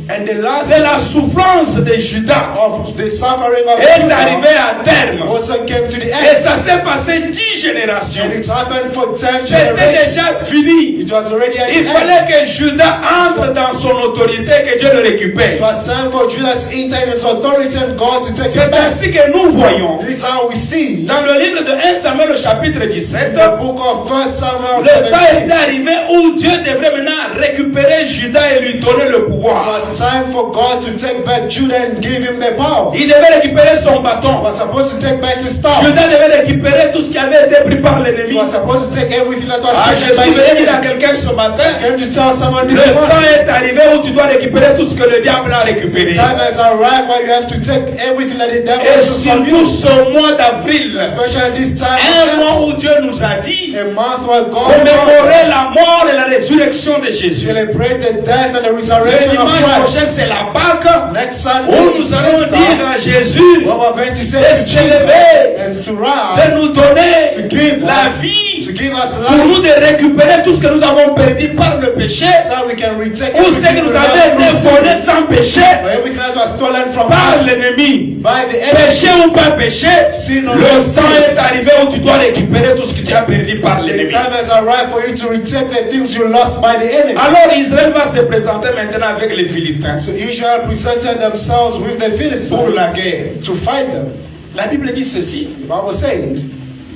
And the last de la souffrance de Judas of the suffering of est Judah arrivée à terme. also came to the Et end. ça s'est passé 10 générations. And it happened for 10 C'était generations. déjà fini. It was already at Il the fallait end. que Judas entre dans son autorité, que Dieu le It récupère. was time for Judah to enter in his authority and God to take C'est it back. ainsi que nous voyons This is how we see dans le livre de 1 Samuel, au chapitre 17, the book of 1 Samuel le temps 17. est arrivé où Dieu devrait maintenant récupérer Judas et lui donner le It pouvoir. was time for God to take back Judah and give him the power. Il devait récupérer son He bâton. was supposed to take back his staff. Judas devait récupérer tout ce qui avait été pris par He l'ennemi. was supposed to take everything that was Ah, je taken by suis the venu dire à enemy. quelqu'un ce matin, Came to tell someone this le temps morning. est arrivé où tu dois récupérer tout ce que le diable a récupéré. Time has arrived where you have to take everything that the devil Et took from surtout you. ce mois d'avril, Especially this time un of mois où Dieu nous a dit a month where God commémorer la mort et la résurrection de Jésus. celebrate the death and the Le resurrection of dimanche Christ. prochain, c'est la Pâque Next Sunday, où nous allons Easter, dire à Jésus what we're going to say de to se lever, Jesus is to de rise, nous donner to give la us, vie, to give us pour nous life, de récupérer tout ce que nous avons perdu par le péché, so we can retake ou ce que everything nous we avait have été from volé sin, sans péché or everything that was stolen from par us l'ennemi. by the enemy. Péché ou pas péché, Sin or le no temps sin. est arrivé où tu dois récupérer tout ce que tu as perdu par The l'ennemi. time has arrived for you to retake the things you lost by the enemy. Alors Israël va se présenter maintenant avec les Philistins So Israel presented themselves with the pour la Philistines guerre. to fight them. La Bible dit ceci. The Bible says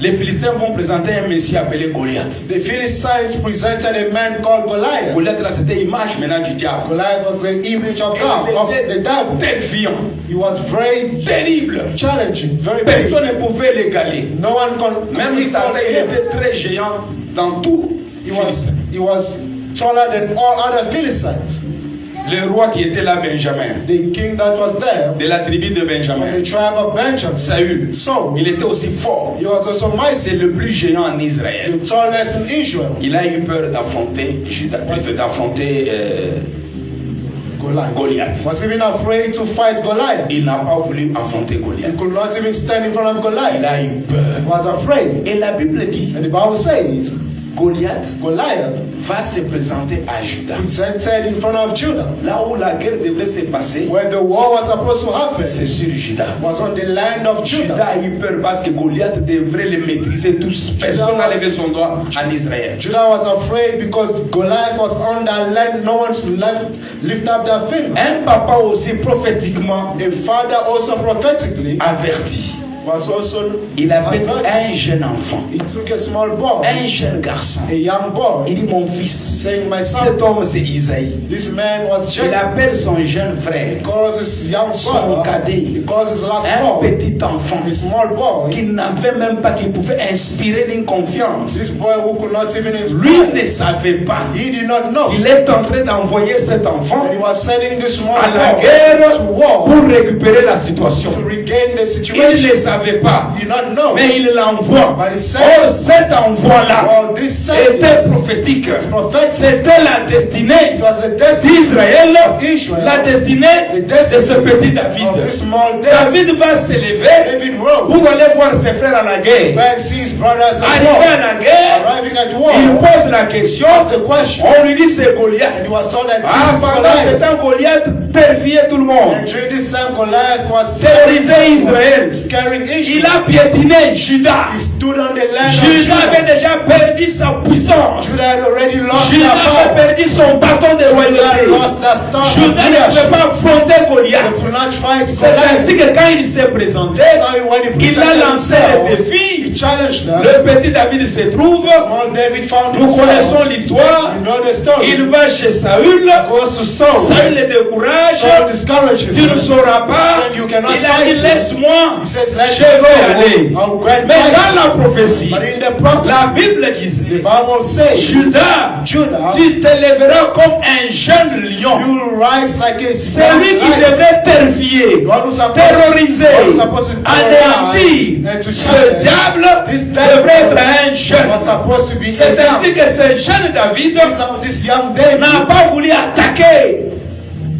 Les Philistins vont présenter un messie appelé Goliath. the Philistines presented a man called Goliath. Goliath là c'était l'image maintenant du diable. Goliath was the image of God, Il of the était devil. terrifiant, He was very terrible. challenging, very big. Personne ne pouvait l'égaler. No one could Même equal Satan, il him. était très géant dans tout. He was taller than all other Philistines. Le roi qui était là, Benjamin, The king that was there de la tribu de from Benjamin, the tribe of Benjamin. Saül, So il était aussi fort. he was also mighty, C'est le plus géant en Israël. the tallest in Israel. Il a eu peur d'affronter Judas, d'affronter Goliath. Was even afraid to fight Goliath. Il n'a pas voulu affronter He Goliath. could not even stand in front of Il Goliath. a eu peur. He was afraid. Et la Bible dit, And the Bible says Goliath Goliath va se présenter à Judas. presented in front of Judah. Là où la guerre devait se passer, When the war was supposed to happen, c'est sur Judas. was on the land of Judas Judah. a eu peur parce que Goliath devrait les maîtriser tous. Personne n'a levé son doigt en Israël. Judah was afraid because Goliath was on that land. No one's lift up their finger. Un papa aussi prophétiquement A father also prophetically averti. was also Il appelle advised. un jeune enfant, He took a small boy, un jeune garçon. a young boy, Il dit mon fils. saying, "My son." Cet homme c'est Isaïe. This man was Il just appelle son jeune frère, because his young son brother, cadet, because his last un boy, petit enfant a small boy, qui n'avait même pas, qui pouvait inspirer une confiance. this boy who could not even Lui inspire. ne savait pas. He did not know Il est en train d'envoyer cet enfant that he was sending this small à la boy guerre to war pour récupérer la situation. to regain the Il ne situation. savait pas, He did not know. mais il l'envoie. But he said, Oh, cet envoi-là well, this sentence était prophétique. prophetic. C'était la destinée It was a destiny d'Israël, Israel, la destinée the de destiny ce petit of David. this small David. David va s'élever David rose, pour aller voir ses frères à la guerre. back sees brothers at Arrivé à war. la guerre, Arriving at war, il pose la question. asked the question, On lui dit c'est and Goliath. he was told that Ah, this is pendant ce Goliath. temps, Goliath terrifiait tout le monde. And during this time, Goliath was Terrorisait Israël. scaring Il Israel. a piétiné Juda. He stood on the land of Juda avait Judah. déjà perdu sa puissance. Judah had already lost Juda their avait power. perdu son bâton de Judah royauté. lost their star of Juda ne pouvait leadership. pas affronter They Goliath. could not fight C'est ainsi Goliath. que quand il s'est présenté, So when he il a presented lancé le himself, défi. he challenged them. Le petit David se trouve. Small David found Nous connaissons himself. l'histoire. You know the story. Il va chez Saül. Goes to Saul. Saül le décourage. Saul discourages Tu ne him. sauras pas. Said, "You cannot Il a fight dit me." laisse-moi. He says, "Let Je me vais go. aller. I'll grant Mais fight." dans la prophétie, But in the prophet, la Bible the disait Bible says, Judas, Judah, tu t'élèveras comme un jeune you lion. will rise like a Celui qui lion. devrait terrifier, God was supposed- terroriser, God was supposed to anéantir and to ce challenge. diable This devrait être un was jeune. supposed to be C'est a ainsi young. que ce jeune David This young David n'a pas voulu attaquer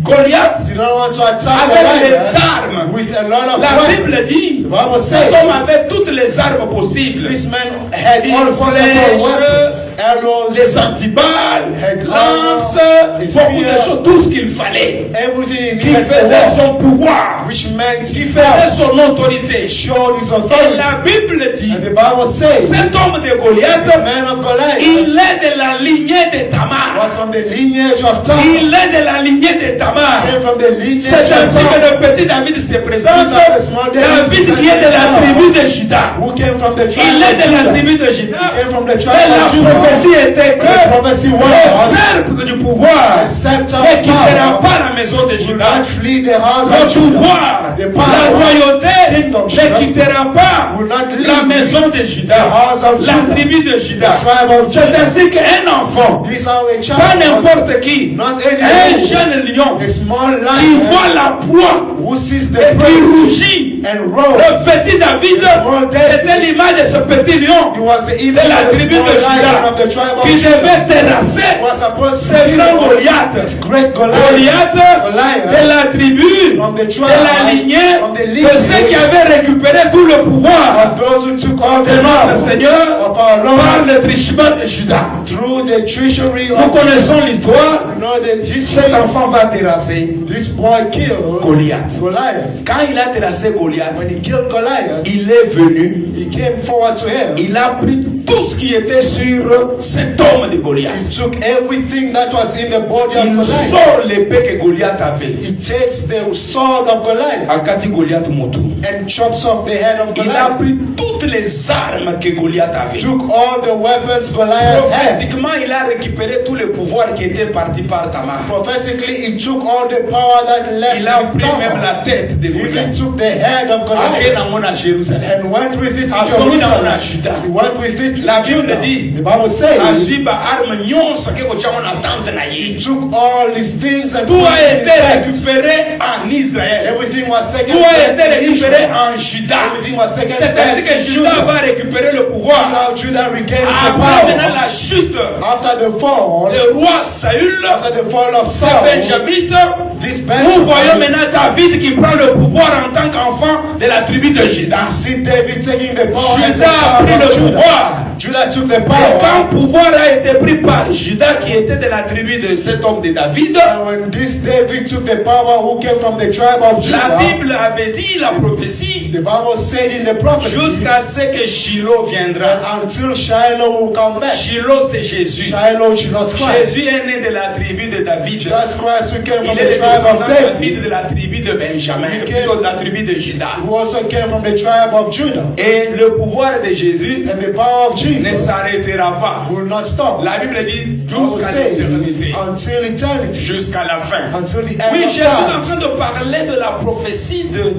Goliath did not want to attack avec les Goliath armes. with a lot of La weapons. Bible dit, The Bible cet homme says avait toutes les armes possibles. this man had Une all possible flèche, weapons, arrows, Les antiballes, Had lances, armor, beaucoup de spear, choses, tout ce qu'il fallait. everything he Qui needed for faisait war, son pouvoir, which meant qui his faisait power, son autorité. showed his Et authority. la Bible dit, And the Bible says cet homme de Goliath, the man of Goliath il est de la lignée de Tamar. was from the lineage of Tamar. Il est de la lignée de Tamar. Came from the lineage C'est of ainsi que Tamar, le petit David se présente. David David qui est de la tribu de Juda. who came from the tribe Il est de la of Judah. tribu de Juda. Came from the Et tribe la of Judah. prophétie était que The prophecy le was sceptre du pouvoir the scepter ne of quittera power pas la maison de will Juda. not flee the house Le of Judah. pouvoir, The la power, royauté kingdom, ne quittera pas will not leave la maison de Juda, the house of la Judah. tribu de Juda. The tribe of C'est Judah. ainsi qu'un enfant, This is how a pas child, n'importe qui, not un any jeune lion a small qui lion voit la proie who sees et the qui prey rougit. and roars. Le petit David était l'image de ce petit lion He was the de image la of the tribu small de lion of the Juda tribe of qui Judah. devait terrasser Was supposed to ce be grand this Goliath. great Goliath Goliath de la tribu, from the de tribe, la lignée from the de ceux qui avaient récupéré tout le pouvoir of those who took all de the notre power Seigneur of our par Lord le trichement de Judas. through the treachery Nous of connaissons l'histoire. you know that Cet enfant va terrasser this boy killed Goliath. Goliath. Quand il a terrassé Goliath, When he killed Goliath, il est venu, he came forward to him. il a pris tout ce qui était sur cet homme de Goliath. He took everything that was in the body of Il Goliath. sort l'épée que Goliath avait. He takes the sword of Goliath Akati Goliath moto. and chops off the head of Il a Goliath. pris toutes les armes que Goliath avait. Took all the weapons Goliath had. Prophétiquement, il a récupéré tout le pouvoir qui était parti par Tamar. Prophetically, he took all the power that left Il a with pris même Tamar. la tête de He even Goliath. took the head of Goliath Akenamun à Jérusalem. and went with it to Assomi na Jerusalem. mona Juda. He went with it to La Bible Judah. dit, The Bible says azwi ba arme nyonso ke kotia mo na tente na he ye. took all these things and Tout put a it in été his hand. récupéré en Israël. Everything was taken Tout a back été to récupéré Israel. en Juda. Everything was taken C'est back ainsi que to Juda Judah. va récupérer le That's pouvoir. how Judah regained the Après maintenant power. la chute, After the fall, le roi Saül, after the fall of c'est Saul, Benjamite. this Nous voyons Benjamin, maintenant David qui prend le pouvoir en tant qu'enfant de la tribu de Juda. see David taking the power as the Juda a pris child le of Judah. pouvoir. Judah took the Et quand power. le pouvoir a été pris par Juda qui était de la tribu de cet homme de David, And when this David took the power who came from the tribe of la Judah, Bible avait dit la prophétie the Bible said in the prophecy jusqu'à ce que Shiloh viendra. that until Shiloh will come back. Shiloh c'est Jésus. Shiloh, Jesus Christ. Jésus est né de la tribu de de David. Jesus Christ who came from Il the est le tribe descendant of de David, David de la tribu de Benjamin, plutôt de la tribu de Juda. who also came from the tribe of Judah. Et le pouvoir de Jésus And the power of ne Jesus s'arrêtera pas. will not stop. La Bible dit Bible jusqu'à says, l'éternité, until eternity, jusqu'à la fin. until the end Oui, of Jésus est en time. train de parler de la prophétie de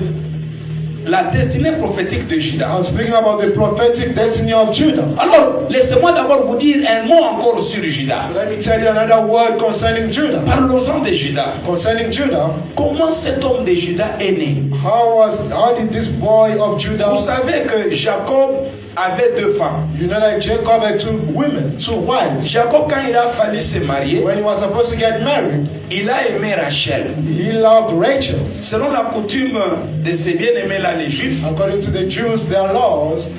la destinée prophétique de Juda. I'm speaking about the prophetic destiny of Judah. Alors, laissez-moi d'abord vous dire un mot encore sur Juda. So let me tell you another word concerning Judah. Parlons-en de Juda. Concerning Judah, Comment cet homme de Juda est né? how did this boy of Vous Judah, savez que Jacob avait deux femmes. you know that Jacob had two women, two wives. Jacob, quand il a fallu se marier, When he was supposed to get married, il a aimé Rachel. he loved Rachel. Selon la coutume de ses bien-aimés là, les Juifs, According to the Jews, their laws,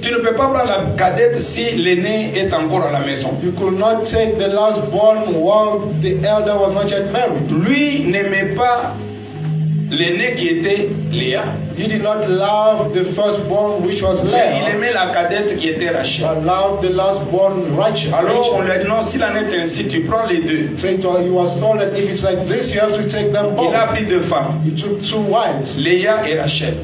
tu ne peux pas prendre la cadette si l'aîné est encore à la maison. you could not take the last born while the elder was not yet married. Lui n'aimait pas l'aîné qui était Léa, He did not love the firstborn, which was mais il Leah, aimait la cadette qui était Rachel. but loved the lastborn Rachel. Alors on lui a dit non, s'il en est ainsi, tu prends les deux. So he was told that if it's like this, you have to take them Il a both. pris deux femmes, He took two wives, Léa et Rachel.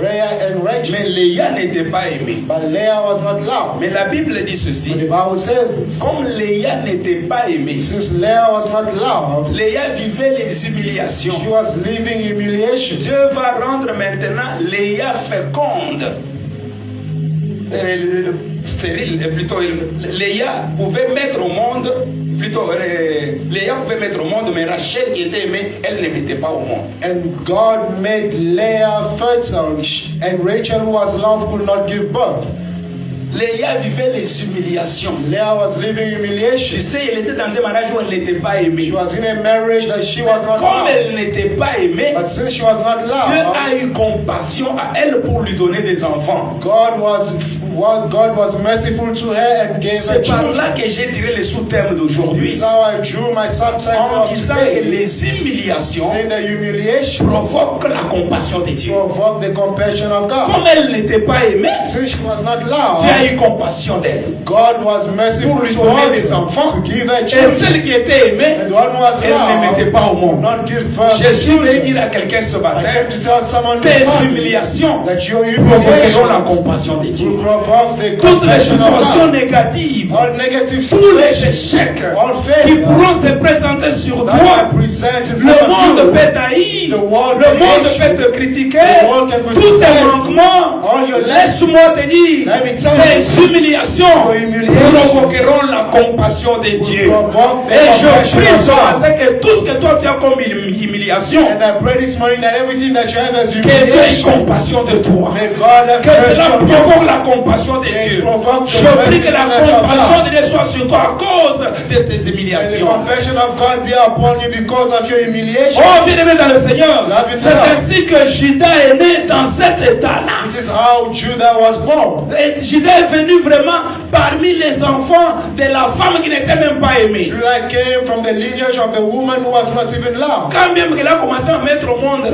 Leah and Rachel. Mais Léa n'était pas aimée. But Leah was not loved. Mais la Bible dit ceci, But the Bible says this. comme Léa n'était pas aimée, Since Leah was not loved, Léa vivait les humiliations. she was living humiliation. Dieu va rendre maintenant Léa féconde. Stérile, plutôt. Léa pouvait mettre au monde, plutôt, Léa pouvait mettre au monde, mais Rachel qui était aimée, elle ne mettait pas au monde. And God made Leah fertile, and Rachel, who was loved, could not give birth. Léa vivait les humiliations. Leah was living Tu humiliation. sais, elle était dans un mariage où elle n'était pas She aimée. was in a marriage that she was not Comme loved. elle n'était pas aimée, But since she was not Dieu loved, a eu compassion à elle pour lui donner des enfants. God was merciful to her and gave her C'est par children. là que j'ai tiré le sous-thème d'aujourd'hui. This is how I drew my subtitle En of disant que today, les humiliations saying the humiliation provoquent la compassion de Dieu. provoke the compassion of God. Comme elle n'était pas aimée, Since she was not Dieu a loved, eu compassion d'elle. God was merciful Pour lui to donner her des enfants. to give her Et children. celle qui était aimée, And the one who was elle ne mettait loved pas au would monde. not give birth to Jésus veut children. dire à quelqu'un ce I matin, came to tell someone tes this morning humiliations that your provoqueront la humiliation compassion de Dieu. will provoke the Toutes les compassion of situations God. négatives, All negative tous les situations, échecs all qui failure pourront se présenter sur that toi, are presented in le front monde of you, peut t'haïr, the world le will monde hate you, peut te critiquer, the world can tous tes criticize you, manquements, all your laisse-moi te dire, Let me tell les you, humiliations your humiliation provoqueront la compassion de Dieu. provoke the Et je compassion prie of ce God. matin que tout ce que toi tu as comme humiliation, And I pray this morning that everything that you have as que Dieu ait humiliation, compassion de toi. may God have Que mercy cela on you. provoque la compassion de May Dieu. provoke the Je prie que la mercifulness of compassion God. de Dieu soit sur toi à cause de tes May the humiliations. compassion of God be upon you because of your humiliation. Oh, bien-aimé dans le Seigneur, Love c'est yourself. ainsi que Judas est né dans cet état-là. This is how Judah was born. Et Judas est venu vraiment parmi les enfants de la femme qui n'était même pas aimée. Judah came from the lineage of the woman who was not even loved. Quand bien qu'elle a commencé à mettre au monde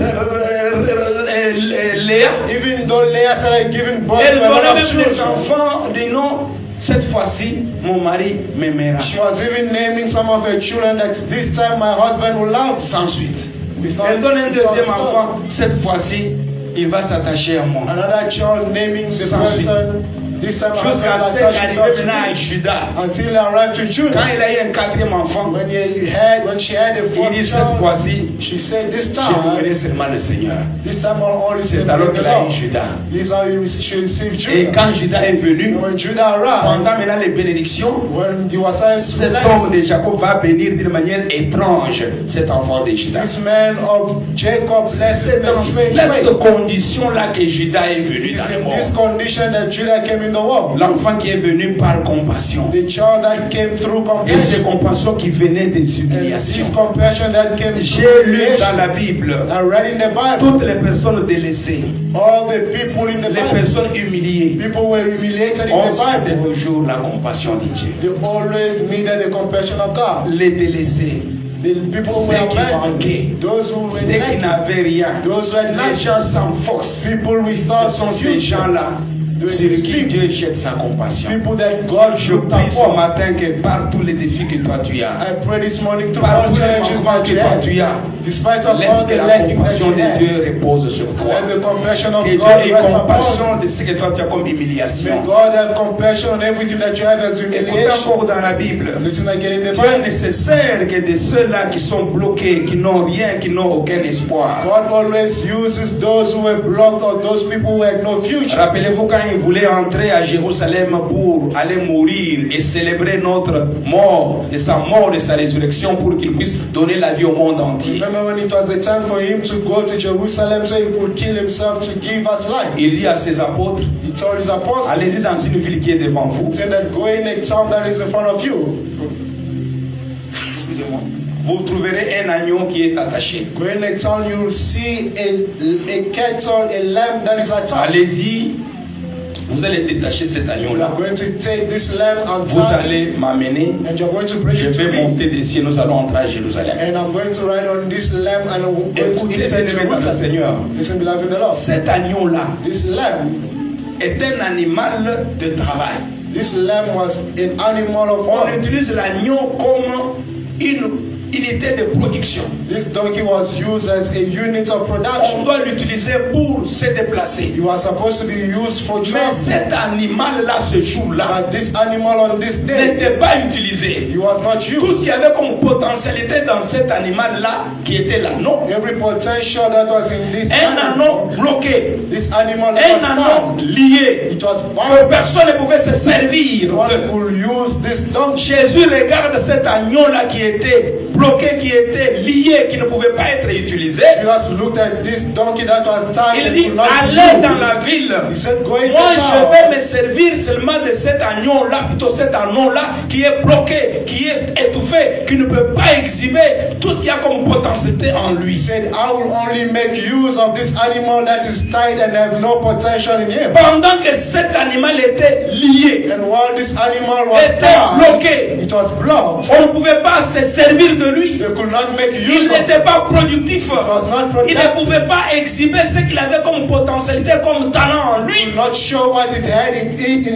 Léa, Even though Leah started giving birth elle to a lot donnait of même les children, enfants des noms. Cette fois-ci, mon mari m'aimera. she was even naming some of her children that this time my husband will love. Sans suite. Without- Elle donne un without deuxième son. enfant. Cette fois-ci, il va s'attacher à moi. Another child naming the Sans suite. person. This time my Jusqu'à husband ce attached qu'arrivé himself to maintenant à me. Judas. Until he arrived to Quand Judah. il a eu un quatrième enfant, When she had a il fourth dit cette child, fois-ci, she said, this j'aimerais time, seulement le Seigneur. I'll only C'est serve alors the qu'il a eu Lord. Judas. This is how she received Et Judah. quand Judas est venu, And when Judah arrived, pendant maintenant les bénédictions, when he was silent to cet bless, homme de Jacob va bénir d'une manière étrange cet enfant de Judas. this man of Jacob blessed C'est him dans in a strange way. cette condition-là que Judas est venu It is dans le in this monde. condition that Judah came in the world. L'enfant qui est venu par compassion. The child that came through Et c'est compassion. compassion qui venait des And humiliations. this compassion that came J'ai through lu dans la humiliation. Bible I read in the Bible, toutes les personnes délaissées, all the people in the les Bible, personnes humiliées, people were humiliated in ont the c'était Bible. toujours la compassion de Dieu. They always needed the compassion of God. Les délaissés, The people who ceux were qui abandoned, manquaient, those who ceux were qui naked, n'avaient rien, those who had les nothing, gens sans force. people Ce without sont ces future. gens-là doing sur his qui people. Dieu jette sa compassion. People that God Je looked prie ce upon. matin que par tous les défis que toi tu as, I pray this morning to par all tous les challenges manquements that que you toi have, tu as, despite of laisse all que the la lacking that compassion you de have, Dieu repose sur toi. let the compassion of Que God Dieu ait rest upon compassion you. de ce que toi tu as comme May humiliation. God have compassion on everything that you have as Écoutez humiliation. encore dans la Bible. Listen again in the Dieu est Bible. nécessaire que de ceux-là qui sont bloqués, qui n'ont rien, qui n'ont aucun espoir. God always uses those who were blocked or those people who had no future. Rappelez-vous quand il voulait entrer à Jérusalem pour aller mourir et célébrer notre mort, de sa mort, de sa résurrection, pour qu'il puisse donner la vie au monde entier. Remember when it was the time for him to go to Jerusalem so he could kill himself to give us life? Il dit à ses apôtres, He told his apostles, allez-y dans une ville qui est devant vous. he said that go in a town that is in front of you. Excusez-moi. Vous trouverez un agneau qui est attaché. Go in a town, you will see a cattle, a lamb that is attached. Allez-y, vous allez détacher cet You agneau-là. are going to take this lamb and Vous tie allez it, m'amener. and you're going to bring Je it to vais me. monter des cieux, nous allons entrer à Jérusalem. And I'm going to ride on this lamb and I'm going to Écoutez, enter bien-aimés dans le Jerusalem. Seigneur, Listen, beloved in the Lord. cet agneau-là This lamb, est un animal de travail. this lamb was an animal of On war. utilise l'agneau comme une unité de production. This donkey was used as a unit of On production. doit l'utiliser pour se déplacer. It was supposed to be used for Mais travel. cet animal-là, ce jour-là, But this animal on this day, n'était pas utilisé. he was not Tout ce used. qu'il y avait comme potentialité dans cet animal-là, qui était l'anneau, Every potential that was in this un anneau animal, bloqué, this animal that un was anneau bound, lié, it was que bound. personne ne pouvait se servir One de. could use this donkey. Jésus regarde cet agneau-là qui était bloqué, qui était lié, qui ne pouvait pas être utilisé. Jesus looked at this donkey that was tied Il and dit, could not be allez used. dans la ville. He said, go into Moi, je town. vais me servir seulement de cet agneau-là, plutôt cet agneau-là qui est bloqué, qui est étouffé, qui ne peut pas exhiber tout ce qu'il y a comme potentialité en He lui. said, I will only make use of this animal that is tied and have no potential in him. Pendant que cet animal était lié, And while this animal was était tied, bloqué, it was blocked. on ne pouvait pas se servir de lui. They could not make Il use of it. n'était pas productif. It was not Il ne productive. pouvait pas exhiber ce qu'il avait comme potentialité, comme talent en lui. Not show what it had in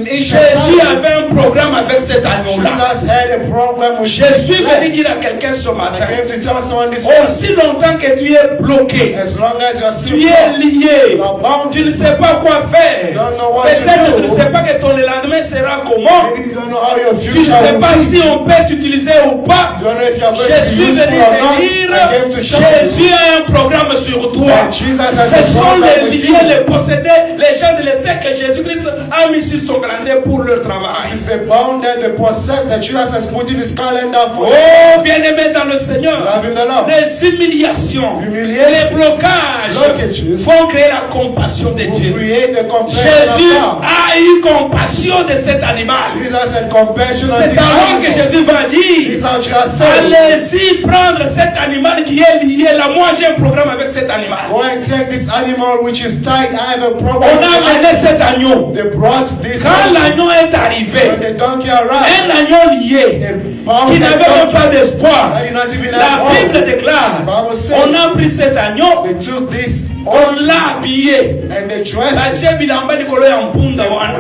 Jésus it. avait un programme avec cet agneau-là. Jesus had a program with Je suis venu dire à quelqu'un ce I matin, came to tell someone this morning, aussi longtemps que tu es bloqué, as long as you are still tu es lié, you are bound, tu ne sais pas quoi faire. don't know what Peut-être to tu do. ne sais pas que ton lendemain sera comment. Maybe you don't know how your Tu future ne sais will pas be. si on peut t'utiliser ou pas. You don't know if you are going Je to be suis useful venu or te not. dire, I came to show you Jésus a un programme sur toi. that Jesus has Ce a sont program les with liés, you. les possédés, les gens de l'État que Jésus-Christ a mis sur son calendrier pour leur It travail. is the bound and the process that Jesus has put in his calendar for Oh, bien-aimé dans le Seigneur, loving the Lord. les humiliations, Humiliation, les blocages blockages vont créer la compassion de will Dieu. create the compassion Jésus of God. a eu compassion de cet animal. Jesus had compassion on C'est this alors que animal. Jésus va This dire, is how Jesus said, allez-y prendre cet animal qui est lié. Là, moi j'ai un programme avec cet animal. go and take this animal which is tied. I have a On program. a mené cet agneau. They brought this Quand animal. l'agneau est When arrivé, the donkey arrived, un agneau lié, they bound qui the n'avait même donkey. pas d'espoir. I did not even La have Bible hope. déclare, Bible says, on a pris cet agneau, they took this on l'a habillé. and they dressed Batie bilamba likolo ya mpunda wana.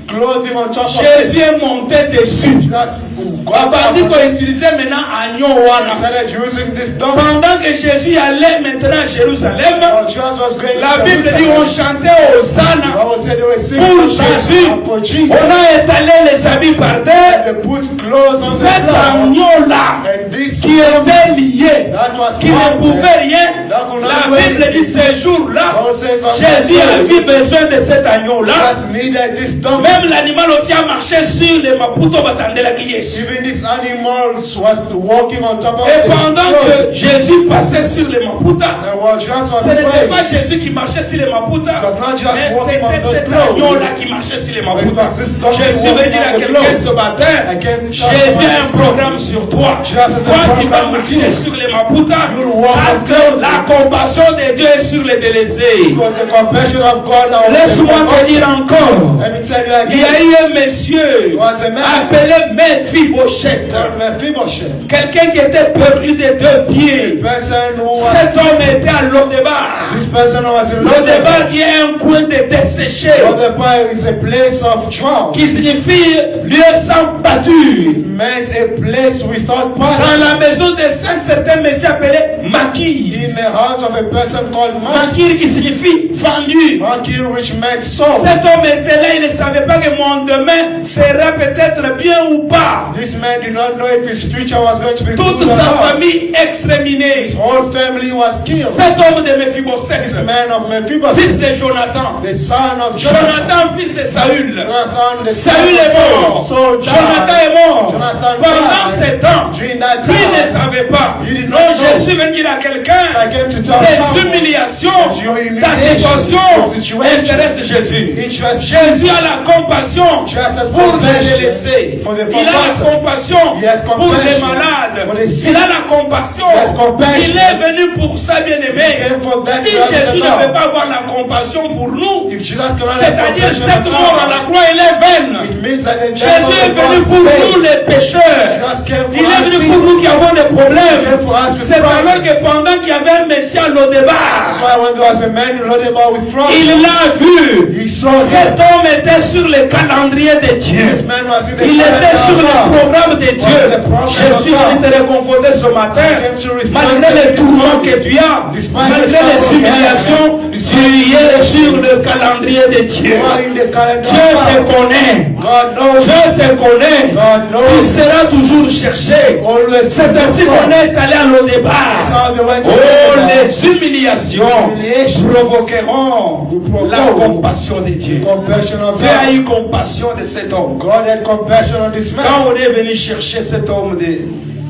clothed him on top of Jésus it. est monté dessus. Jesus got Babandi up ko and utiliser maintenant agneau wana. started using this donkey. Pendant que Jésus allait maintenant à Jérusalem, While Jesus was going la to Bible dit Jerusalem, on chantait Hosanna. Bible said they were singing Pour Hosanna Jésus, for Jesus. on a étalé les habits par terre. They put clothes on the Cet floor. agneau-là And this qui était lié, that was qui ne bound, pouvait rien, la Bible dit ce jour-là, Bible says on Jésus that a day, eu besoin de cet agneau-là. Jesus needed this donkey. Même l'animal aussi a marché sur les maputo batandelaki Yesu. Even this animal was walking on top of Et the pendant que Jésus passait sur les maputa, and while Jesus was ce n'était pas praying, Jésus qui marchait sur les maputa, was not just mais walking on c'était those cet clothes. agneau-là qui marchait sur les But it maputa. was this donkey Jésus veut walking dire à on the quelqu'un clothes. ce matin, I came to Jésus a un programme sur toi. Jesus has Toi qui vas marcher sur les Maputa, parce que la compassion de Dieu est sur les délaissés. Because the compassion of God now. Laisse-moi te dire encore. Let me tell you Il y again. a eu un monsieur appelé Mephibosheth. Mephibosheth. Quelqu'un qui était perdu de 2 pieds. Person who Cet homme était à Lodebar. this person was in Lodebar qui est un coin de desséché, Lodebar is a place of drought. qui signifie lieu sans pâture. Meant a place without Dans pasture. la maison de saint, certain monsieur appelé Makir. In the house of a person called Makir qui signifie vendu. Makir, which meant soul. Cet homme était là, il ne savait pas que mon demain sera peut-être bien ou pas. This man did not know if his future was going to be Toute good or sa not. famille exterminée. His whole family was killed. Cet homme de This Mephibosheth, man of fils Mephibosheth, de Jonathan. the son of Jonathan. Jonathan, fils de Saül. Jonathan, the son Saül est of mort. Saul. Saul Jonathan died. est mort. Jonathan Pendant died. ces temps, During that lui ne time, savait pas. he did Non, not je know. suis venu dire à quelqu'un, I came to tell les someone humiliations, that your ta situation situation intéresse Jésus. interests Jésus a la compassion Jesus has pour les compassion délaissés. for the Il a la forgotten. compassion He has pour les compassion malades. for the sick. Il a la compassion. He has compassion. Il est venu pour ça, bien-aimé. He came for that Si to Jésus help ne us veut pas avoir la compassion pour nous, If Jesus cannot have c'est-à-dire compassion cette on mort à la us, croix, elle est vaine. it means that the death Jésus of est the venu cross pour is nous vain. les pécheurs. Jesus came for Il est us venu sinners. pour nous qui avons des problèmes. He came for us with C'est problems. alors que pendant qu'il y avait un Messie à That's Lodebar, why when there was a man who loaded about with il problems, l'a vu. he saw Cet him. homme était sur le calendrier de Dieu. This man was in the Il était sur le calendar. programme de Dieu. Je suis venu te réconforter ce matin. Malgré les tourments que tu as, malgré les humiliations, tu es sur le calendrier de Dieu. You are in the calendar. Dieu te connaît. God knows. Dieu te connaît. God Tu knows. seras toujours cherché. Always. C'est ainsi qu'on est allé à That's Lodebar. how they went to Oh, Lodebar. les humiliations provoqueront la compassion de Dieu. Compassion of Dieu a God. eu compassion de cet homme. God had compassion on this man. Quand on est venu chercher cet homme de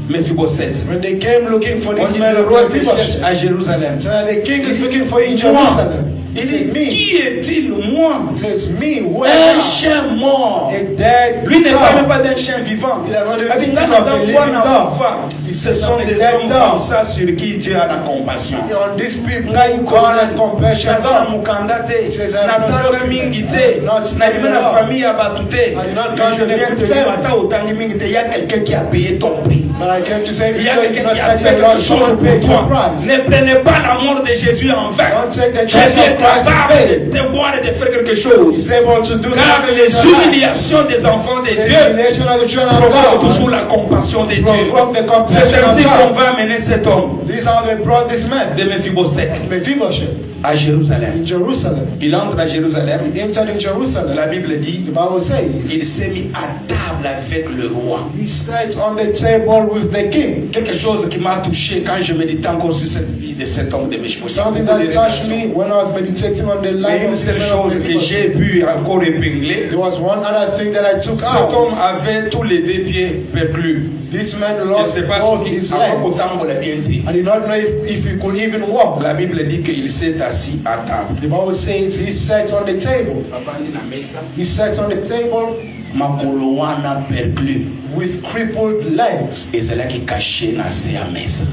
Mephibosheth, When they came looking for on this dit man le of roi te cherche Mephibosheth, à Jérusalem. so the king is looking for you in Moi, Jerusalem. il He dit, said, me. qui est-il, moi? He says, me, who Un am I? chien mort. A dead Lui n'est pas même dog. pas d'un chien vivant. Il a demandé Parce que de là, speak nous of a avons living quoi dog. dans voir. Ce sont des dead hommes dog. comme ça sur qui Dieu a la compassion. On these people, Ngai God has compassion naza na on. mukanda te Says, I'm not natanga looking mingi at- te not nalimi na standing famille ya bato te. I did not Mais come je to the viens te good dire family. ata otangi mingi te, il y a quelqu'un qui a payé ton prix. But I came to say, Il y a because you quelqu'un not qui a study fait the Lord, quelque chose someone paid pour your toi. price. Ne prenez pas la mort de Jésus en vain. Don't take the Jésus chance est of Christ in capable vain. de te voir et de faire quelque chose. He's able to do Car something les in your life. humiliations des enfants de The Dieu humiliation of the children of provoquent God toujours la compassion de Dieu. provoke the C'est compassion ainsi of qu'on God. va amener cet homme This is how they brought this man, de Mephibosheth Mephibosheth, à Jérusalem. in Jerusalem. Il entre à Jérusalem. He entered in Jerusalem. La Bible dit, The Bible says, il s'est mis à table avec le roi. he sat on the table with the king. Quelque chose qui m'a touché quand je méditais encore sur cette vie de cet homme de Mephibosheth. Something that touched me when I was meditating on the life Mais une of this seule man of chose que Mephibosheth. j'ai pu encore épingler, There was one other thing that I took cet homme out. avait tous les 2 pieds perclus. This man Je ne lost sais pas both si his avant legs. qu'autambola bien dit. I did not know if he could even walk. La Bible dit qu'il s'est assis à table. The Bible says he sat on the table. Avandi na mesa, He sat on the table makolo wana perclus with crippled legs. ezalaki caché na se ya mesa.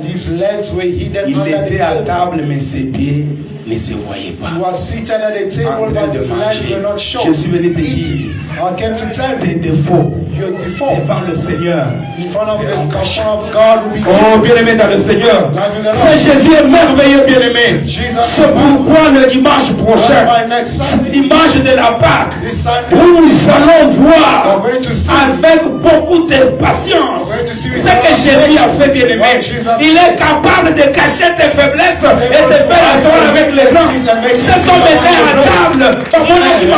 His legs were hidden Il under the était à table. table mais ses pieds ne se voyaient pas. He was seated at the En table, train but de his legs were not manger. shown. Je suis venu te dire, I came to tell tes you, défauts your default devant le Seigneur in front of the seront cachés. compassion of God will be Oh, bien-aimé dans le Seigneur, c'est Jésus est merveilleux, bien-aimé. C'est pourquoi le dimanche prochain, by next Sunday. l'image de la Pâque, This Sunday, où nous allons voir we're going to see avec beaucoup de patience ce que Jésus a fait, bien-aimé. Il est capable de cacher tes faiblesses et de faire asseoir avec les grands. Cet homme était à table, on a dit mais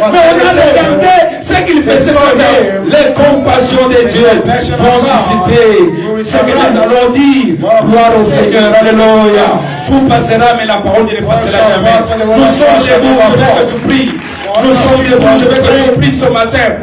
on a regardé ce qu'il faisait. Les compassions de Dieu vont susciter ce que nous allons dire. Gloire au Seigneur, alléluia. Tout passera, mais la parole ne passera jamais. Nous sommes debout, je veux que tu pries. Nous sommes debout, je veux que tu pries ce matin.